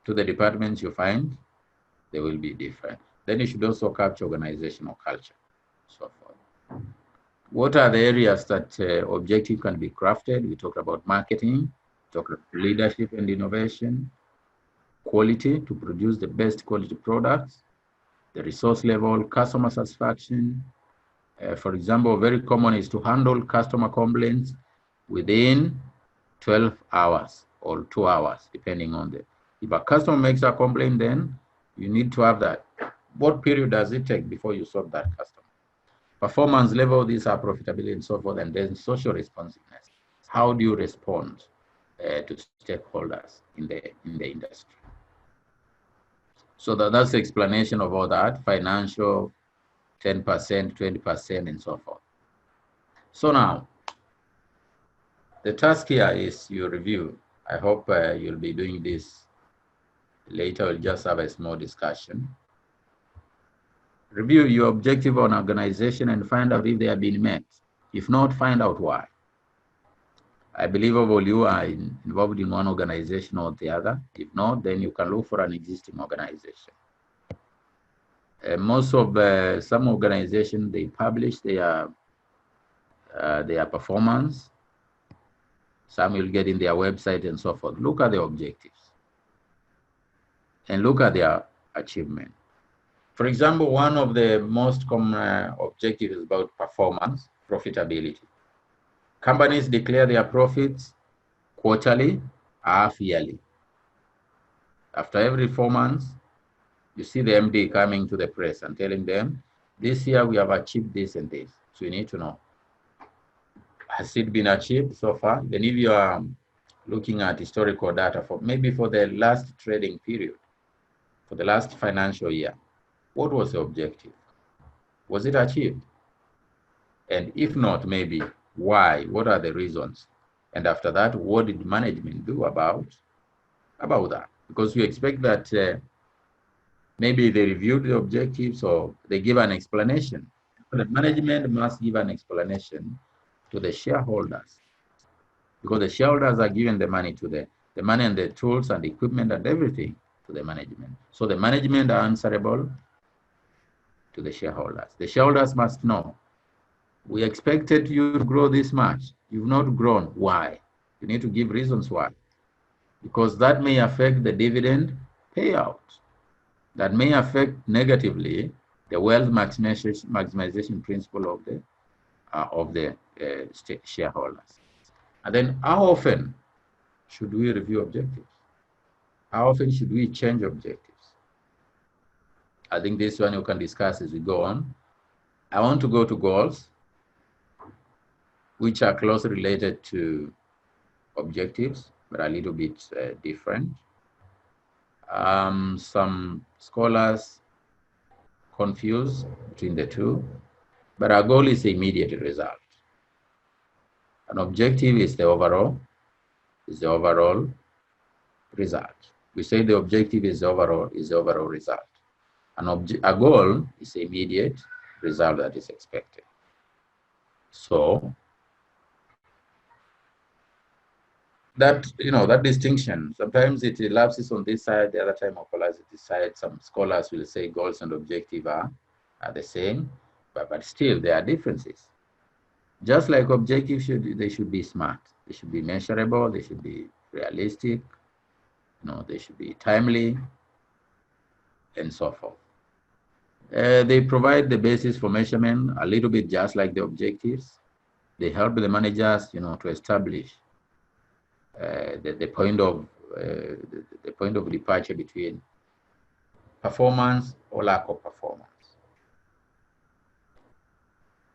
departments, you find they will be different. Then you should also capture organizational culture, so forth. What are the areas that objective can be crafted? We talked about marketing, talked about leadership and innovation, quality to produce the best quality products, the resource level, customer satisfaction. For example, very common is to handle customer complaints within 12 hours or 2 hours, depending on if a customer makes a complaint, then you need to have that. What period does it take before you solve that customer? Performance level, these are profitability and so forth, and then social responsiveness. How do you respond to stakeholders in the industry? So that's the explanation of all that, financial, 10%, 20%, and so forth. So now, the task here is you review. I hope you'll be doing this later. We'll just have a small discussion. Review your objective on organization and find out if they have been met. If not, find out why. I believe all you are involved in one organization or the other. If not, then you can look for an existing organization. Most of some organizations, they publish their performance. Some will get in their website and so forth. Look at the objectives and look at their achievement. For example, one of the most common objectives is about performance, profitability. Companies declare their profits quarterly, half-yearly. After every 4 months, you see the MD coming to the press and telling them, this year we have achieved this and this. So you need to know, has it been achieved so far? Then if you are looking at historical data for the last trading period, for the last financial year, what was the objective? Was it achieved? And if not, maybe why? What are the reasons? And after that, what did management do about that? Because we expect that maybe they reviewed the objectives or they give an explanation. The management must give an explanation to the shareholders, because the shareholders are given the money to the money and the tools and the equipment and everything to the management. So the management are answerable to the shareholders. The shareholders must know, we expected you to grow this much. You've not grown. Why? You need to give reasons why. Because that may affect the dividend payout. That may affect negatively the wealth maximization principle of the shareholders. And then how often should we review objectives? How often should we change objectives? I think this one you can discuss as we go on. I want to go to goals, which are closely related to objectives, but a little bit different. Some scholars confuse between the two, but our goal is the immediate result. An objective is the overall is the overall result. We say the objective is the overall result. A goal is the immediate result that is expected. So that, that distinction, sometimes it elapses on this side, the other time occurs on this side. Some scholars will say goals and objective are the same, but still there are differences. Just like objectives, they should be smart. They should be measurable. They should be realistic. They should be timely, and so forth. They provide the basis for measurement a little bit just like the objectives. They help the managers, to establish the point of departure between performance or lack of performance.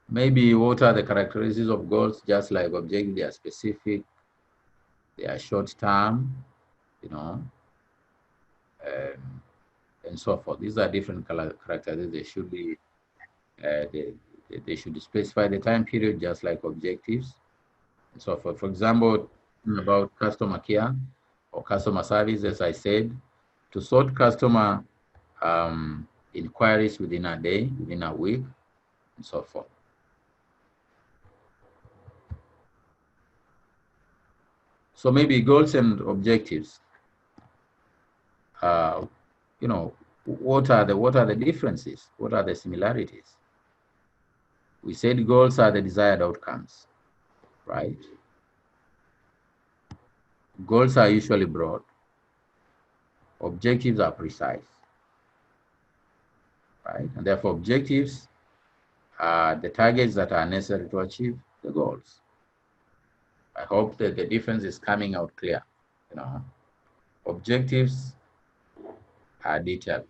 Maybe what are the characteristics of goals? Just like objectives, they are specific, they are short term, and so forth. These are different characteristics. They should be, they should specify the time period, just like objectives, and so forth. For example, about customer care or customer service, as I said, to sort customer inquiries within a day, within a week, and so forth. So maybe goals and objectives. What are the differences? What are the similarities? We said goals are the desired outcomes, right? Goals are usually broad. Objectives are precise, right? And therefore, objectives are the targets that are necessary to achieve the goals. I hope that the difference is coming out clear. Objectives are detailed.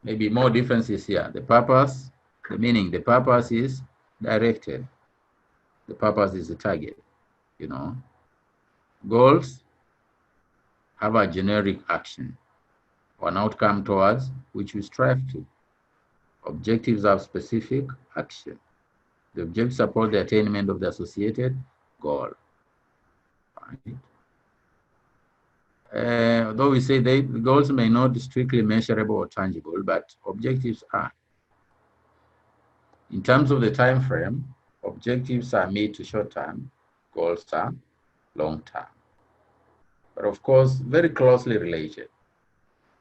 Maybe more differences here. The purpose, the meaning, the purpose is directed. The purpose is the target, Goals have a generic action or an outcome towards which we strive to. Objectives have specific action. The objectives support the attainment of the associated goal. Right? Although we say the goals may not be strictly measurable or tangible, but objectives are. In terms of the time frame, objectives are mid to short term, goals are long term. But of course, very closely related.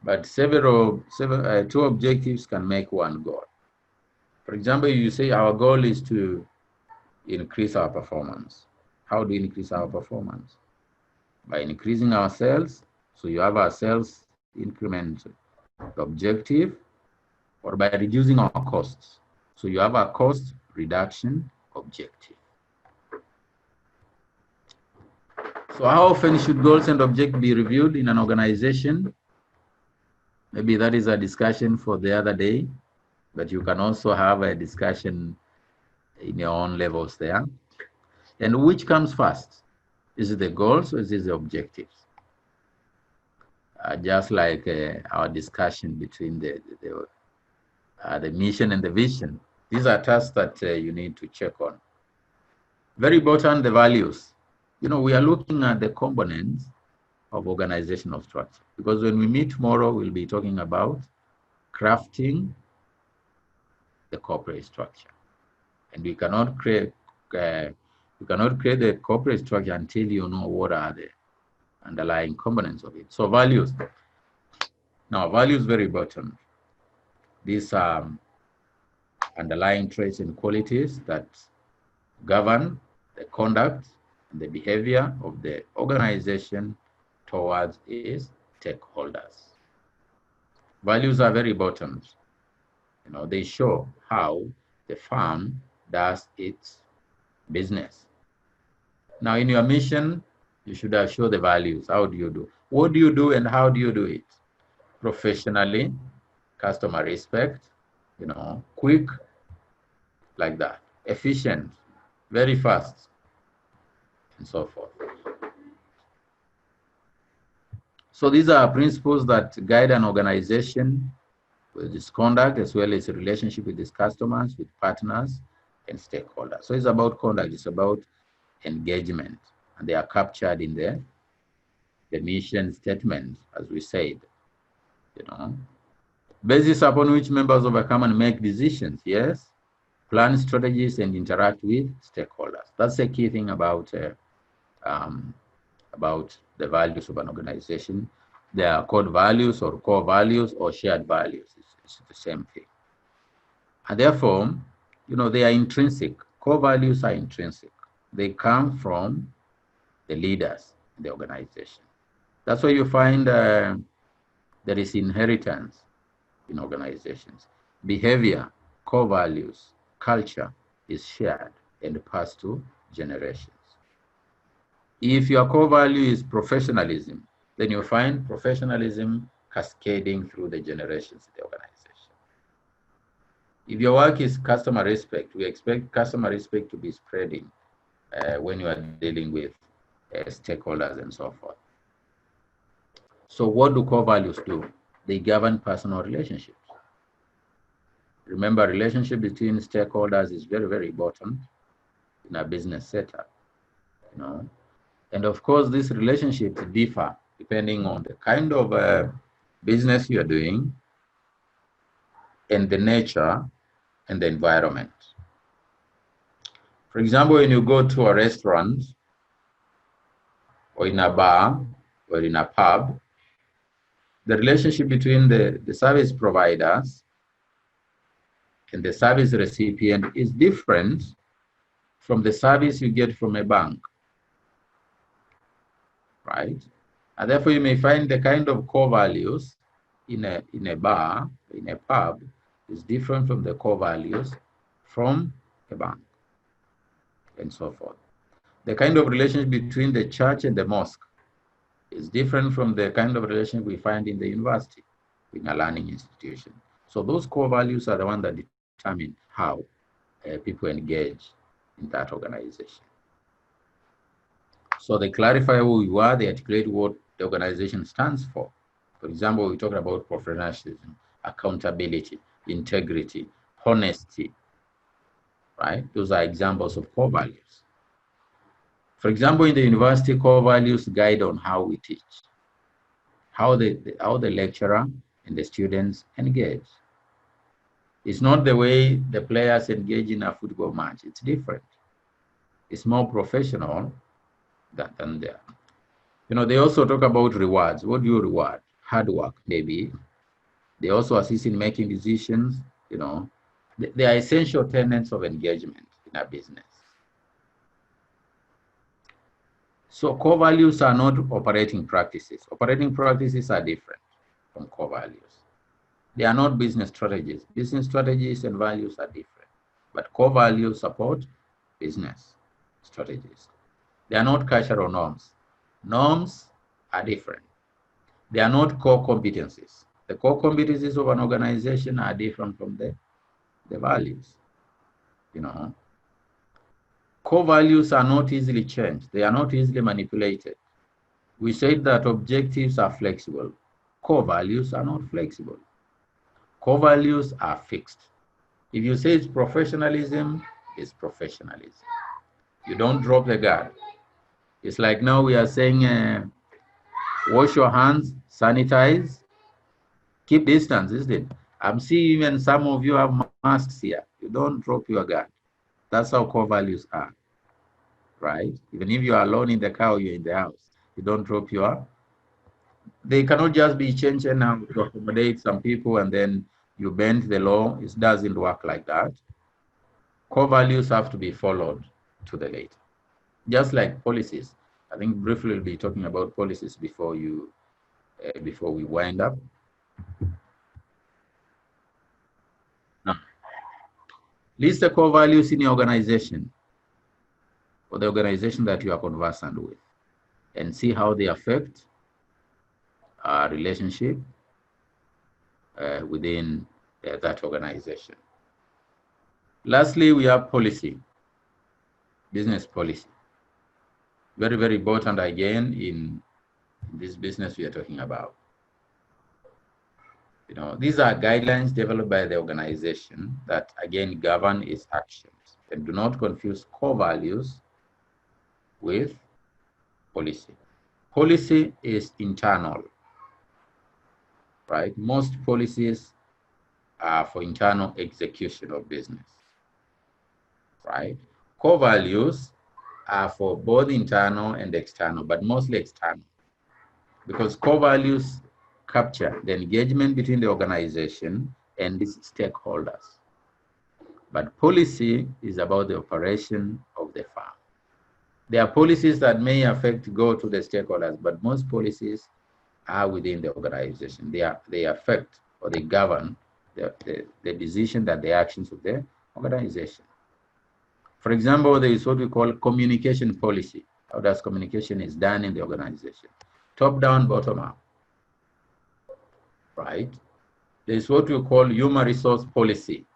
But two objectives can make one goal. For example, you say our goal is to increase our performance. How do we increase our performance? By increasing our sales. So you have our sales increment objective, or by reducing our costs. So you have a cost reduction objective. So how often should goals and objectives be reviewed in an organization? Maybe that is a discussion for the other day, but you can also have a discussion in your own levels there. And which comes first? Is it the goals or is it the objectives? Just like our discussion between the mission and the vision. These are tasks that you need to check on. Very important, the values. We are looking at the components of organizational structure, because when we meet tomorrow, we'll be talking about crafting the corporate structure. And we cannot create the corporate structure until you know what are the underlying components of it. So values. Now, values very important. These are underlying traits and qualities that govern the conduct and the behavior of the organization towards its stakeholders. Values are very important. They show how the firm does its business. Now, in your mission, you should have shown the values. How do you do? What do you do and how do you do it? Professionally, customer respect, quick, like that. Efficient, very fast, and so forth. So these are principles that guide an organization with its conduct, as well as a relationship with its customers, with partners, and stakeholders. So it's about conduct. It's about engagement, and they are captured in the mission statement, as we said, you know. Basis upon which members overcome and make decisions, yes, plan strategies and interact with stakeholders. That's the key thing about the values of an organization. They are called values or core values or shared values. It's the same thing. And therefore, you know, they are intrinsic. Core values are intrinsic. They come from the leaders in the organization. That's why you find there is inheritance in organizations. Behavior, core values, culture is shared and passed to generations. If your core value is professionalism, then you find professionalism cascading through the generations in the organization. If your work is customer respect, we expect customer respect to be spreading when you are dealing with stakeholders and so forth. So what do core values do? They govern personal relationships. Remember, relationship between stakeholders is very, very important in a business setup, you know. And of course, these relationships differ depending on the kind of business you're doing and the nature and the environment. For example, when you go to a restaurant or in a bar or in a pub, the relationship between the service providers and the service recipient is different from the service you get from a bank, right? And therefore, you may find the kind of core values in a bar, in a pub, is different from the core values from a bank, and so forth. The kind of relationship between the church and the mosque is different from the kind of relationship we find in the university, in a learning institution. So those core values are the ones that determine how people engage in that organization. So they clarify who you are, they articulate what the organization stands for. For example, we talk about professionalism, accountability, integrity, honesty, right? Those are examples of core values. For example, in the university, core values guide on how we teach, how the lecturer and the students engage. It's not the way the players engage in a football match. It's different. It's more professional than there. You know, they also talk about rewards. What do you reward? Hard work, maybe. They also assist in making decisions. You know, they are essential tenets of engagement in a business. So core values are not operating practices. Operating practices are different from core values. They are not business strategies. Business strategies and values are different. But core values support business strategies. They are not cultural norms. Norms are different. They are not core competencies. The core competencies of an organization are different from the values, you know. Core values are not easily changed. They are not easily manipulated. We said that objectives are flexible. Core values are not flexible. Core values are fixed. If you say it's professionalism, it's professionalism. You don't drop the guard. It's like now we are saying, wash your hands, sanitize, keep distance, isn't it? I'm seeing even some of you have masks here. You don't drop your guard. That's how core values are, right? Even if you are alone in the car or you're in the house, you don't drop your. They cannot just be changed now to accommodate some people and then you bend the law. It doesn't work like that. Core values have to be followed to the letter. Just like policies. I think briefly we'll be talking about policies before we wind up. Now, list the core values in your organization or the organization that you are conversant with and see how they affect our relationship within that organization. Lastly, we have policy, business policy. Very, very important again in this business we are talking about. You know, these are guidelines developed by the organization that again govern its actions. And do not confuse core values with policy. Policy is internal, right? Most policies are for internal execution of business, right? Core values are for both internal and external, but mostly external, because core values capture the engagement between the organization and its stakeholders. But policy is about the operation of the firm. There are policies that may go to the stakeholders, but most policies are within the organization. They affect or they govern the decision that the actions of the organization. For example, there is what we call communication policy. How does communication is done in the organization? Top down, bottom up, right? There is what we call human resource policy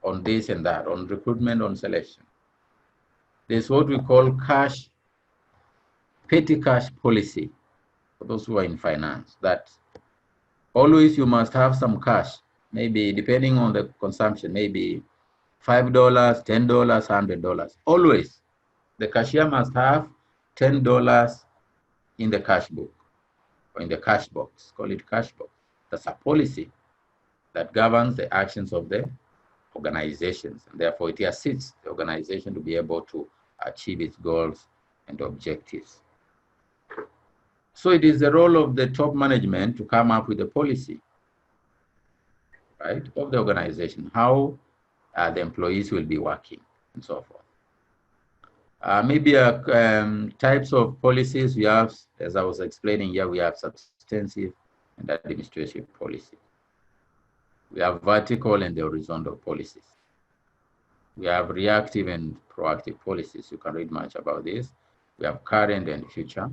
on this and that, on recruitment, on selection. There's what we call petty cash policy for those who are in finance, that always you must have some cash, maybe depending on the consumption, maybe $5, $10, $100. Always the cashier must have $10 in the cash book or in the cash box, call it cash box. That's a policy that governs the actions of the organizations, and therefore it assists the organization to be able to achieve its goals and objectives. So it is the role of the top management to come up with a policy, right, of the organization, how the employees will be working and so forth. Maybe types of policies we have, as I was explaining here, we have substantive and administrative policy. We have vertical and horizontal policies. We have reactive and proactive policies. You can read much about this. We have current and future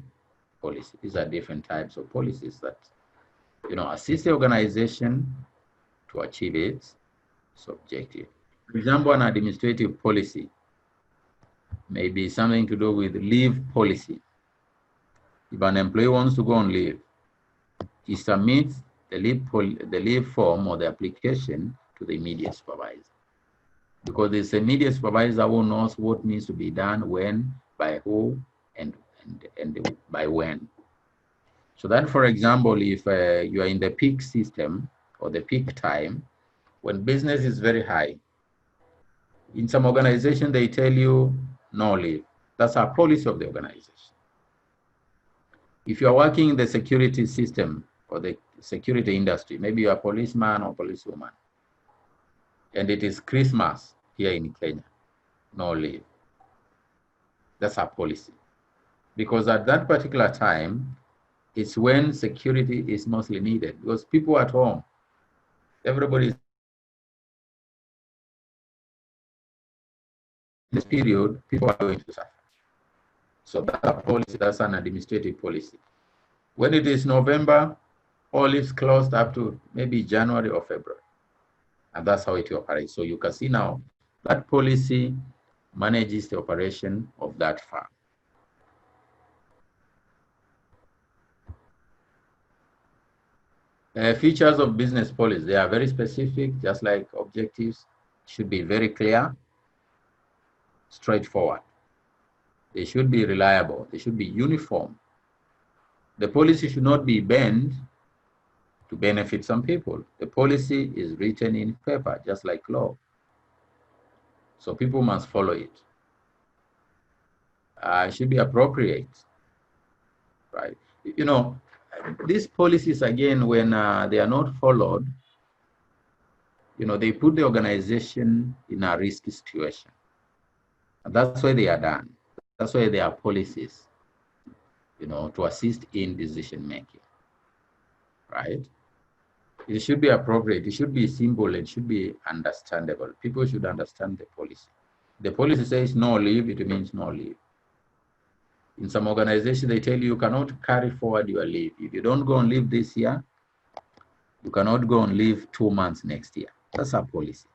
policies. These are different types of policies that, assist the organization to achieve its objective. For example, an administrative policy may be something to do with leave policy. If an employee wants to go on leave, he submits the leave form or the application to the immediate supervisor, because it's the immediate supervisor who knows what needs to be done, when, by who, and by when. So that, for example, if you are in the peak system or the peak time, when business is very high, in some organization they tell you no leave. That's our policy of the organization. If you are working in the security system or the security industry, maybe you are a policeman or policewoman, and it is Christmas here in Kenya, no leave. That's our policy. Because at that particular time, it's when security is mostly needed, because people at home, everybody is in this period, people are going to suffer. So that policy, that's an administrative policy. When it is November, all is closed up to maybe January or February. And that's how it operates. So you can see now that policy manages the operation of that farm. Features of business policy, they are very specific, just like objectives, should be very clear, straightforward. They should be reliable. They should be uniform. The policy should not be bent to benefit some people. The policy is written in paper, just like law. So people must follow it. It should be appropriate, right? These policies, again, when they are not followed, they put the organization in a risky situation. And that's why they are done. That's why they are policies, to assist in decision making, right? It should be appropriate. It should be simple. It should be understandable. People should understand the policy. The policy says no leave, it means no leave. In some organizations, they tell you cannot carry forward your leave. If you don't go on leave this year, you cannot go on leave 2 months next year. That's our policy.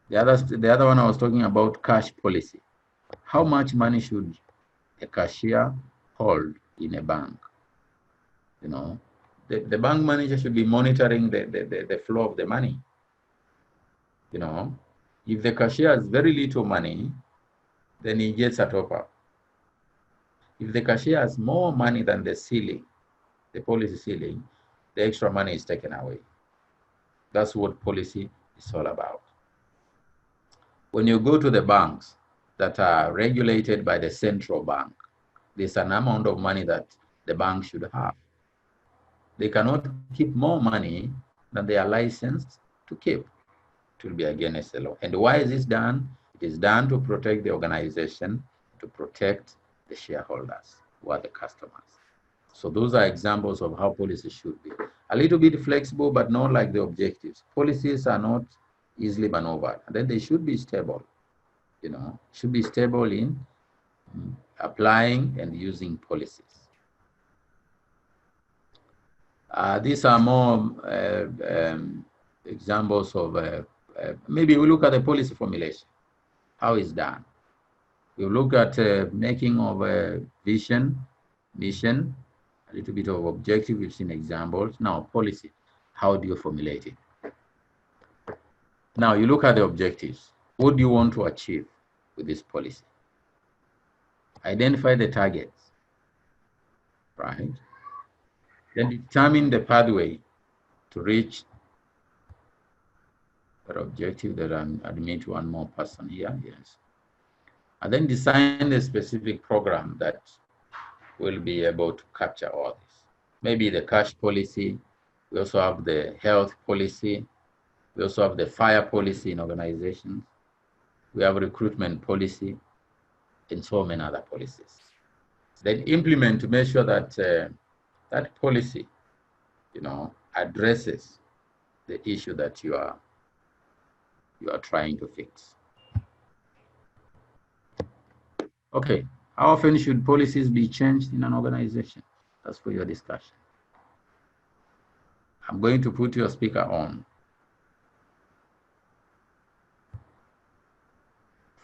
The other one I was talking about, cash policy. How much money should a cashier hold in a bank? The bank manager should be monitoring the flow of the money. If the cashier has very little money, then he gets a top up. If the cashier has more money than the ceiling, the policy ceiling, the extra money is taken away. That's what policy is all about. When you go to the banks that are regulated by the central bank, there's an amount of money that the bank should have. They cannot keep more money than they are licensed to keep. It will be against the law. And why is this done? It is done to protect the organization, to protect the shareholders, who are the customers. So those are examples of how policies should be. A little bit flexible, but not like the objectives. Policies are not easily maneuvered. And then they should be stable, should be stable in applying and using policies. These are more examples of, maybe we look at the policy formulation, how it's done. We look at making of a vision, mission, a little bit of objective, we've seen examples. Now, policy, how do you formulate it? Now, you look at the objectives. What do you want to achieve with this policy? Identify the targets, right? Then determine the pathway to reach that objective. That I'm admit one more person here, yes. And then design the specific program that will be able to capture all this. Maybe the cash policy. We also have the health policy. We also have the fire policy in organizations. We have recruitment policy and so many other policies. Then implement to make sure that that policy, addresses the issue that you are trying to fix. Okay, how often should policies be changed in an organization? That's for your discussion. I'm going to put your speaker on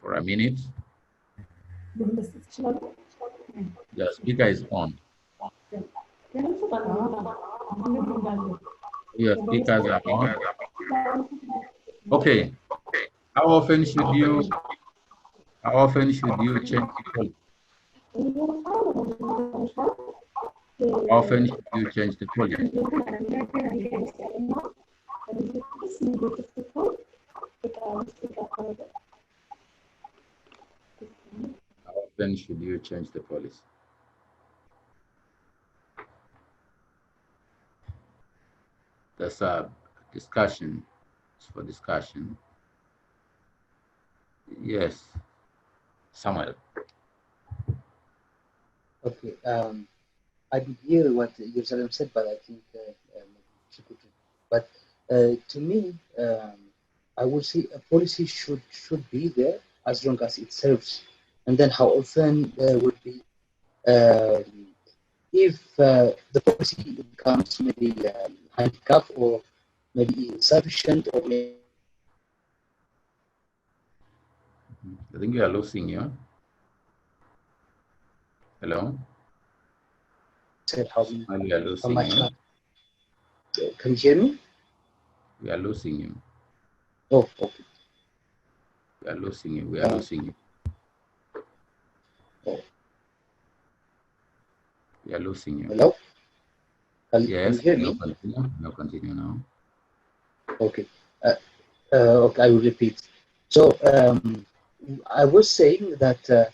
for a minute. Your speaker is on. Your speakers are on. Okay. How often should you change the policy? How often should you change the policy? How often should you change the policy? That's a discussion. It's for discussion. Yes, Samuel. Okay. I did hear what Jerusalem said, but I think she couldn't. But to me, I would say a policy should be there as long as it serves, and then how often would be if the policy becomes maybe handicap or maybe insufficient or maybe. I think you are losing you. Hello? Said how We are losing much you. can you hear me? We are losing you. Oh, okay. We are losing you. We are losing you. Oh. We are losing you. Hello? Yes. Can you hear me? Continue. No, continue now. Okay. Okay, I will repeat. So I was saying that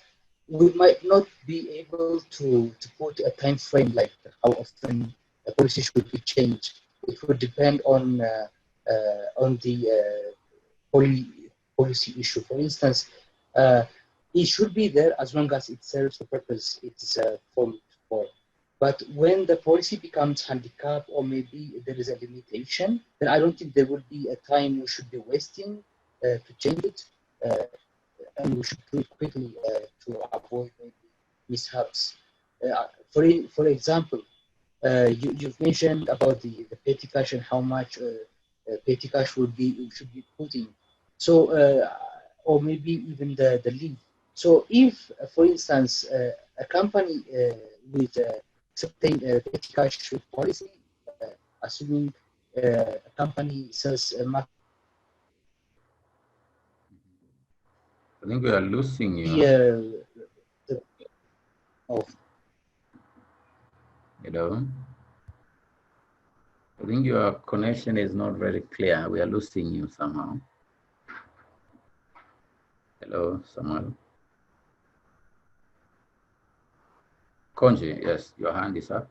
we might not be able to put a time frame like how often a policy should be changed. It would depend on the policy issue. For instance, it should be there as long as it serves the purpose it's formed for. But when the policy becomes handicapped or maybe there is a limitation, then I don't think there would be a time we should be wasting to change it. And we should do it quickly to avoid maybe mishaps. For example, you've mentioned about the petty cash and how much petty cash should be putting. So, or maybe even the leave. So, if, for instance, a company with certain petty cash policy, assuming a company sells a I think we are losing you. of Hello? I think your connection is not very clear. We are losing you somehow. Hello, Samuel? Konji, yes, your hand is up.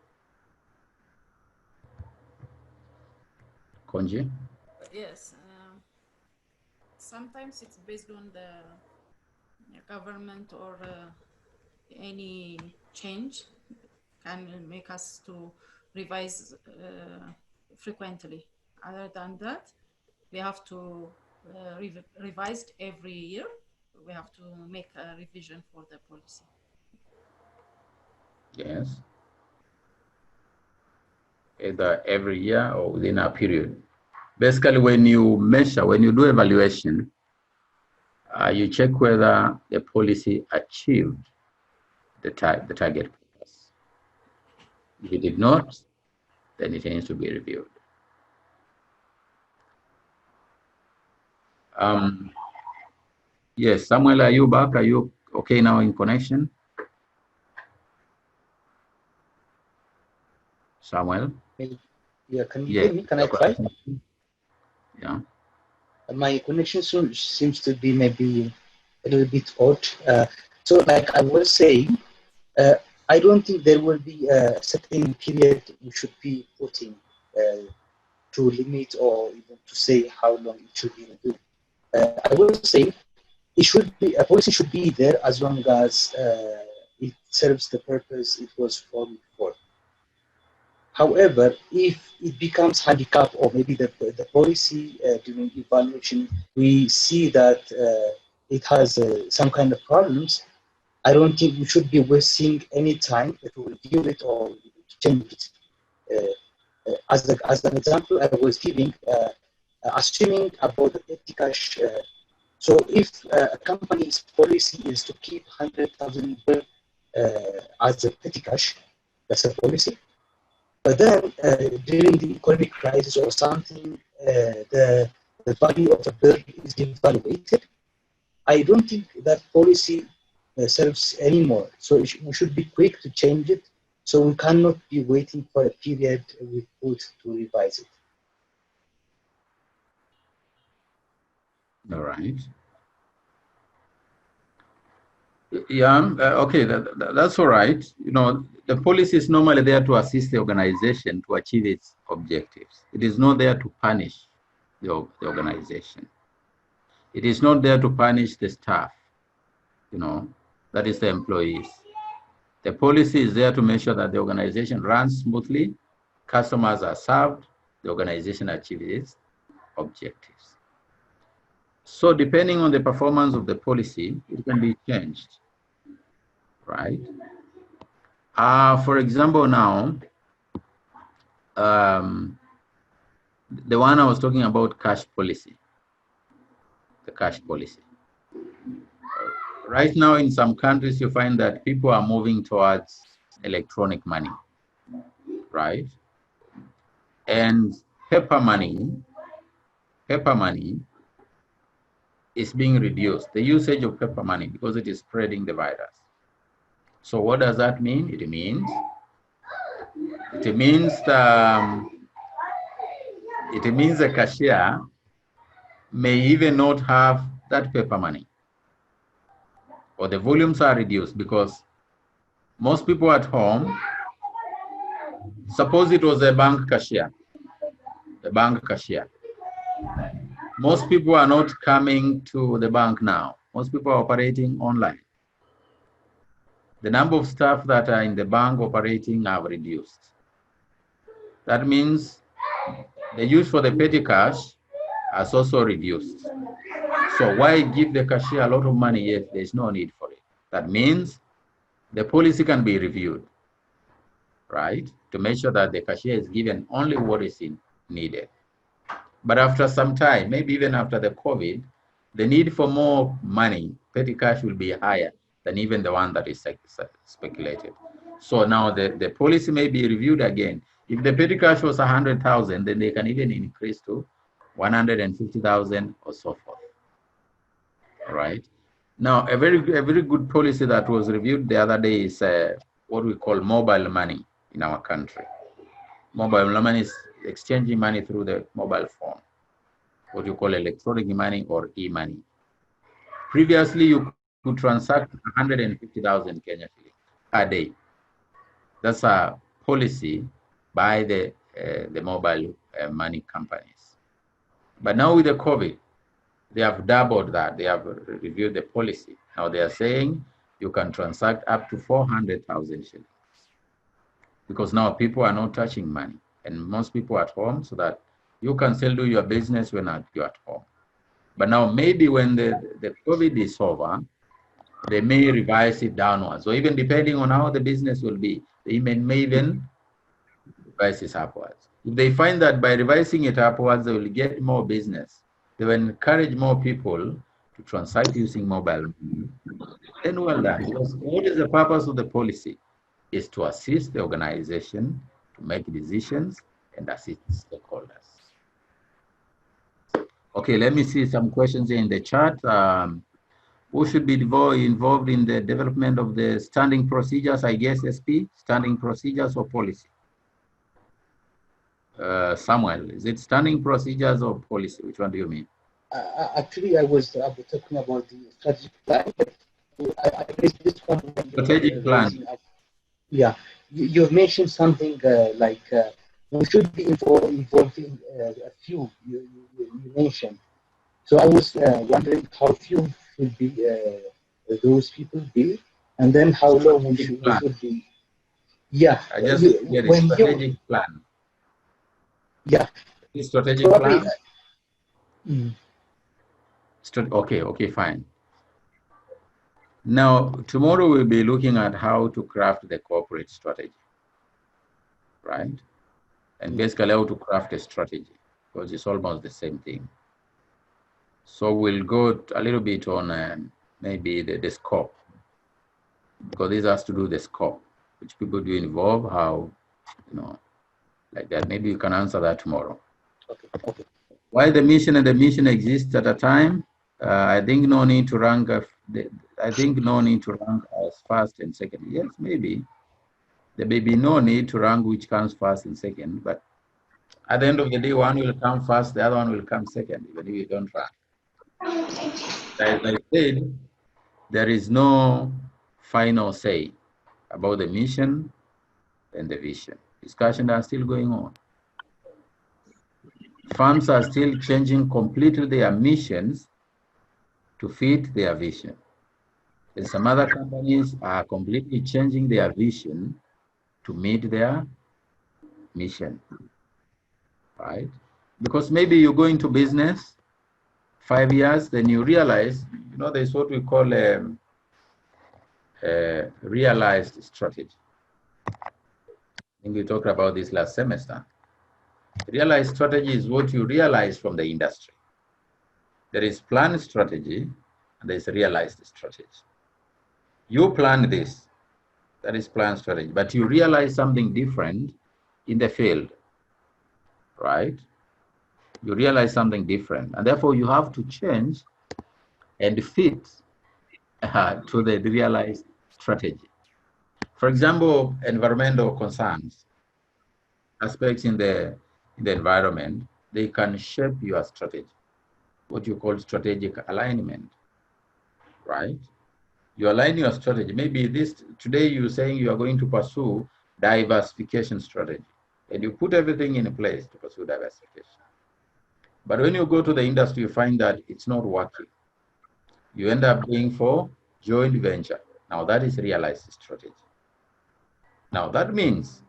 Konji? Yes. Sometimes it's based on the government or any change can make us to revise frequently. Other than that, we have to revise every year. We have to make a revision for the policy. Yes. Either every year or within a period. Basically, when you measure, when you do evaluation, you check whether the policy achieved the target purpose. If it did not, then it needs to be reviewed. Yes, Samuel, are you back? Are you okay now in connection? Samuel? Yeah, can you Yes. hear me? Can I try? Yeah. My connection seems to be maybe a little bit odd. So, like I was saying, I don't think there will be a certain period we should be putting to limit or even to say how long it should be reviewed. I was saying it should be a policy should be there as long as it serves the purpose it was formed for. However, if it becomes handicap or maybe the policy during evaluation, we see that it has some kind of problems, I don't think we should be wasting any time to review it or to change it. As an example, I was giving, assuming about the petty cash. So if a company's policy is to keep 100,000 as a petty cash, that's a policy. But then during the economic crisis or something, the value of the bill is devaluated. I don't think that policy serves anymore. So we should be quick to change it. So we cannot be waiting for a period we put to revise it. All right. Yeah, okay, that's all right. You know, the policy is normally there to assist the organization to achieve its objectives. It is not there to punish the organization. It is not there to punish the staff, you know, that is the employees. The policy is there to make sure that the organization runs smoothly, customers are served, the organization achieves its objectives. So depending on the performance of the policy, it can be changed, right? For example, now, the one I was talking about, cash policy, the cash policy. Right now, in some countries, you find that people are moving towards electronic money, right? And paper money is being reduced, the usage of paper money, because it is spreading the virus. So what does that mean? It means the cashier may even not have that paper money, or the volumes are reduced because most people at home, suppose it was a bank cashier, most people are not coming to the bank now. Most people are operating online. The number of staff that are in the bank operating have reduced. That means the use for the petty cash has also reduced. So why give the cashier a lot of money if there's no need for it? That means the policy can be reviewed, right? To make sure that the cashier is given only what is needed. But after some time, maybe even after the COVID, the need for more money, petty cash, will be higher than even the one that is speculated. So now the policy may be reviewed again. If the petty cash was 100,000, then they can even increase to 150,000 or so forth. All right. Now, a very good policy that was reviewed the other day is what we call mobile money. in our country. Mobile money is exchanging money through the mobile phone, what you call electronic money or e-money. Previously, you could transact 150,000 Kenya shillings a day. That's a policy by the mobile money companies. But now with the COVID, they have doubled that. They have reviewed the policy. Now they are saying you can transact up to 400,000 shillings, because now people are not touching money, and most people are at home, so that you can still do your business when you're at home. But now maybe when the COVID is over, they may revise it downwards. So even depending on how the business will be, they may even revise it upwards. If they find that by revising it upwards, they will get more business, they will encourage more people to transact using mobile money, then well done. Because what is the purpose of the policy? Is to assist the organization to make decisions and assist stakeholders. Okay, let me see some questions here in the chat. Who should be involved in the development of the standing procedures? I guess SP, standing procedures or policy? Samuel, is it standing procedures or policy? Which one do you mean? Actually, I was talking about the strategic plan, but I raised this one. Strategic plan. Yeah, you've mentioned something like we should be involved in a few you mentioned. So I was wondering how few should be those people be, and then how long we should be. Yeah, I just get a strategic plan. Yeah, strategic probably, plan. Okay, fine. Now, tomorrow we'll be looking at how to craft the corporate strategy, right? And basically how to craft a strategy, because it's almost the same thing. So we'll go a little bit on maybe the scope, because this has to do the scope, which people do involve, how, like that. Maybe you can answer that tomorrow. Okay. Why the mission and the mission exists at a time? I think no need to rank. I think no need to rank as first and second. Yes, maybe there may be no need to rank which comes first and second, but at the end of the day, one will come first, the other one will come second, even if you don't rank. As I said, there is no final say about the mission and the vision. Discussions are still going on. Firms are still changing completely their missions to fit their vision. And some other companies are completely changing their vision to meet their mission, right? Because maybe you go into business 5 years, then you realize, there's what we call a realized strategy. I think we talked about this last semester. Realized strategy is what you realize from the industry. There is planned strategy and there is realized strategy. You plan this, that is planned strategy, but you realize something different in the field, right? You realize something different, and therefore you have to change and fit to the realized strategy. For example, environmental concerns, aspects in the environment, they can shape your strategy, what you call strategic alignment, right? You align your strategy. Maybe today you're saying you are going to pursue diversification strategy, and you put everything in place to pursue diversification. But when you go to the industry, you find that it's not working. You end up going for joint venture. Now that is realized strategy. Now that means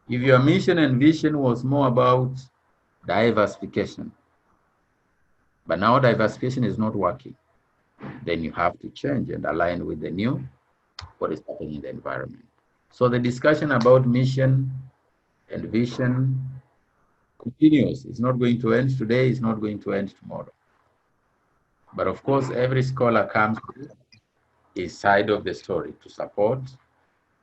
if your mission and vision was more about diversification, but now diversification is not working, then you have to change and align with the new, what is happening in the environment. So the discussion about mission and vision continues. It's not going to end today, it's not going to end tomorrow. But of course, every scholar comes to his side of the story to support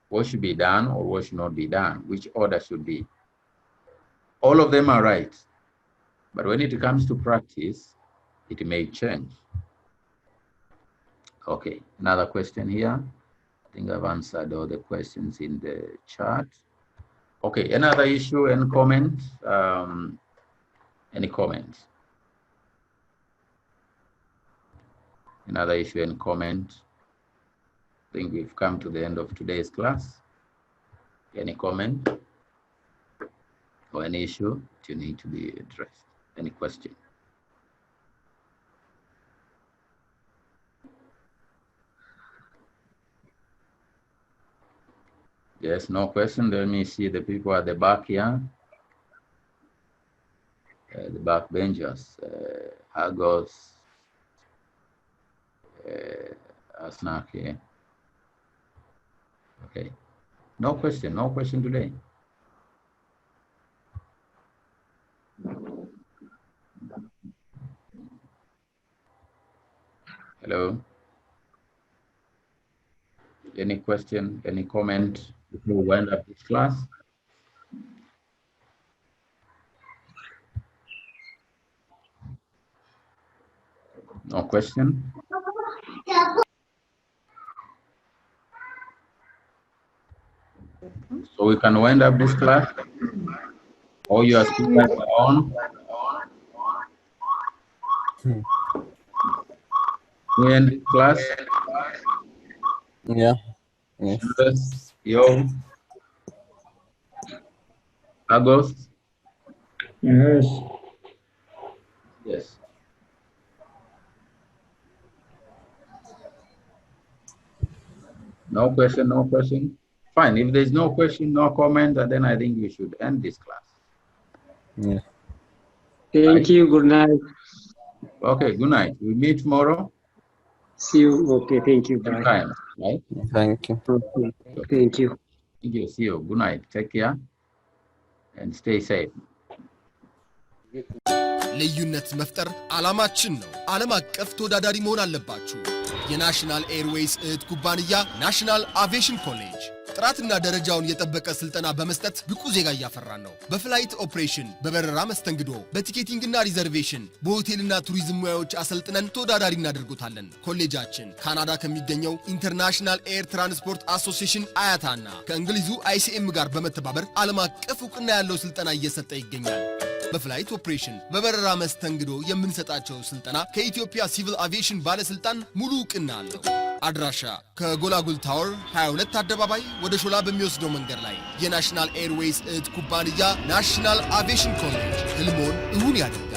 what should be done or what should not be done, which order should be. All of them are right. But when it comes to practice, it may change. Okay, another question here. think I've answered all the questions in the chat. Okay, another issue and comment? Any comments? Another issue and comment? I think we've come to the end of today's class. Any comment or any issue that you need to be addressed? Any question? Yes, no question. Let me see the people at the back here. The backbenchers, Argos, Asnak here. Okay. No question today. Hello. Any question, any comment before we wind up this class? No question? So we can wind up this class? All your speakers are on? We end this class? Yeah. Yes. Yo. August? Yes. Yes. No question. Fine. If there's no question, no comment, then I think we should end this class. Yeah. Thank you. Good night. Okay, good night. We meet tomorrow. See you. Okay. Thank you. Same Bye. time, right? Thank you. Okay. Thank you. Thank you. See you. Good night. Take care and stay safe. ልዩነት መፍጠር ዓላማችን ነው። ዓለም አቀፍ ተወዳዳሪ መሆን አለባችሁ። የናሽናል ኤርዌይስ እህት ኩባንያ ናሽናል አቪዬሽን ኮሌጅ ጥራትና ደረጃውን የጠበቀ ስልጠና በመስጠት ብቁ ዜጋ እያፈራን ነው። በፍላይት ኦፕሬሽን፣ በበረራ መስተንግዶ፣ በቲኬቲንግና ሪዘርቬሽን፣ በሆቴልና ቱሪዝም ሙያዎች አሰልጥነን ተወዳዳሪ እናደርጎታለን። ኮሌጃችን ካናዳ ከሚገኘው ኢንተርናሽናል ኤር ትራንስፖርት አሶሲዬሽን አያታና ከእንግሊዙ ICM ጋር በመተባበር ዓለም አቀፍ ዕውቅና ያለው ስልጠና እየሰጠ ይገኛል። በፍላይት ኦፕሬሽን በበረራ መስተንግዶ የምንሰጣቸው ስልጠና ከኢትዮጵያ ሲቪል አቪዬሽን ባለስልጣን ሙሉ ዕውቅና አለው። አድራሻ ከጎላጉል ታወር 22 አደባባይ ወደ ሾላ በሚወስደው መንገድ ላይ የናሽናል ኤርዌይስ እህት ኩባንያ ናሽናል አቪዬሽን ኮሌጅ ህልሞን እውን ያድርጋል።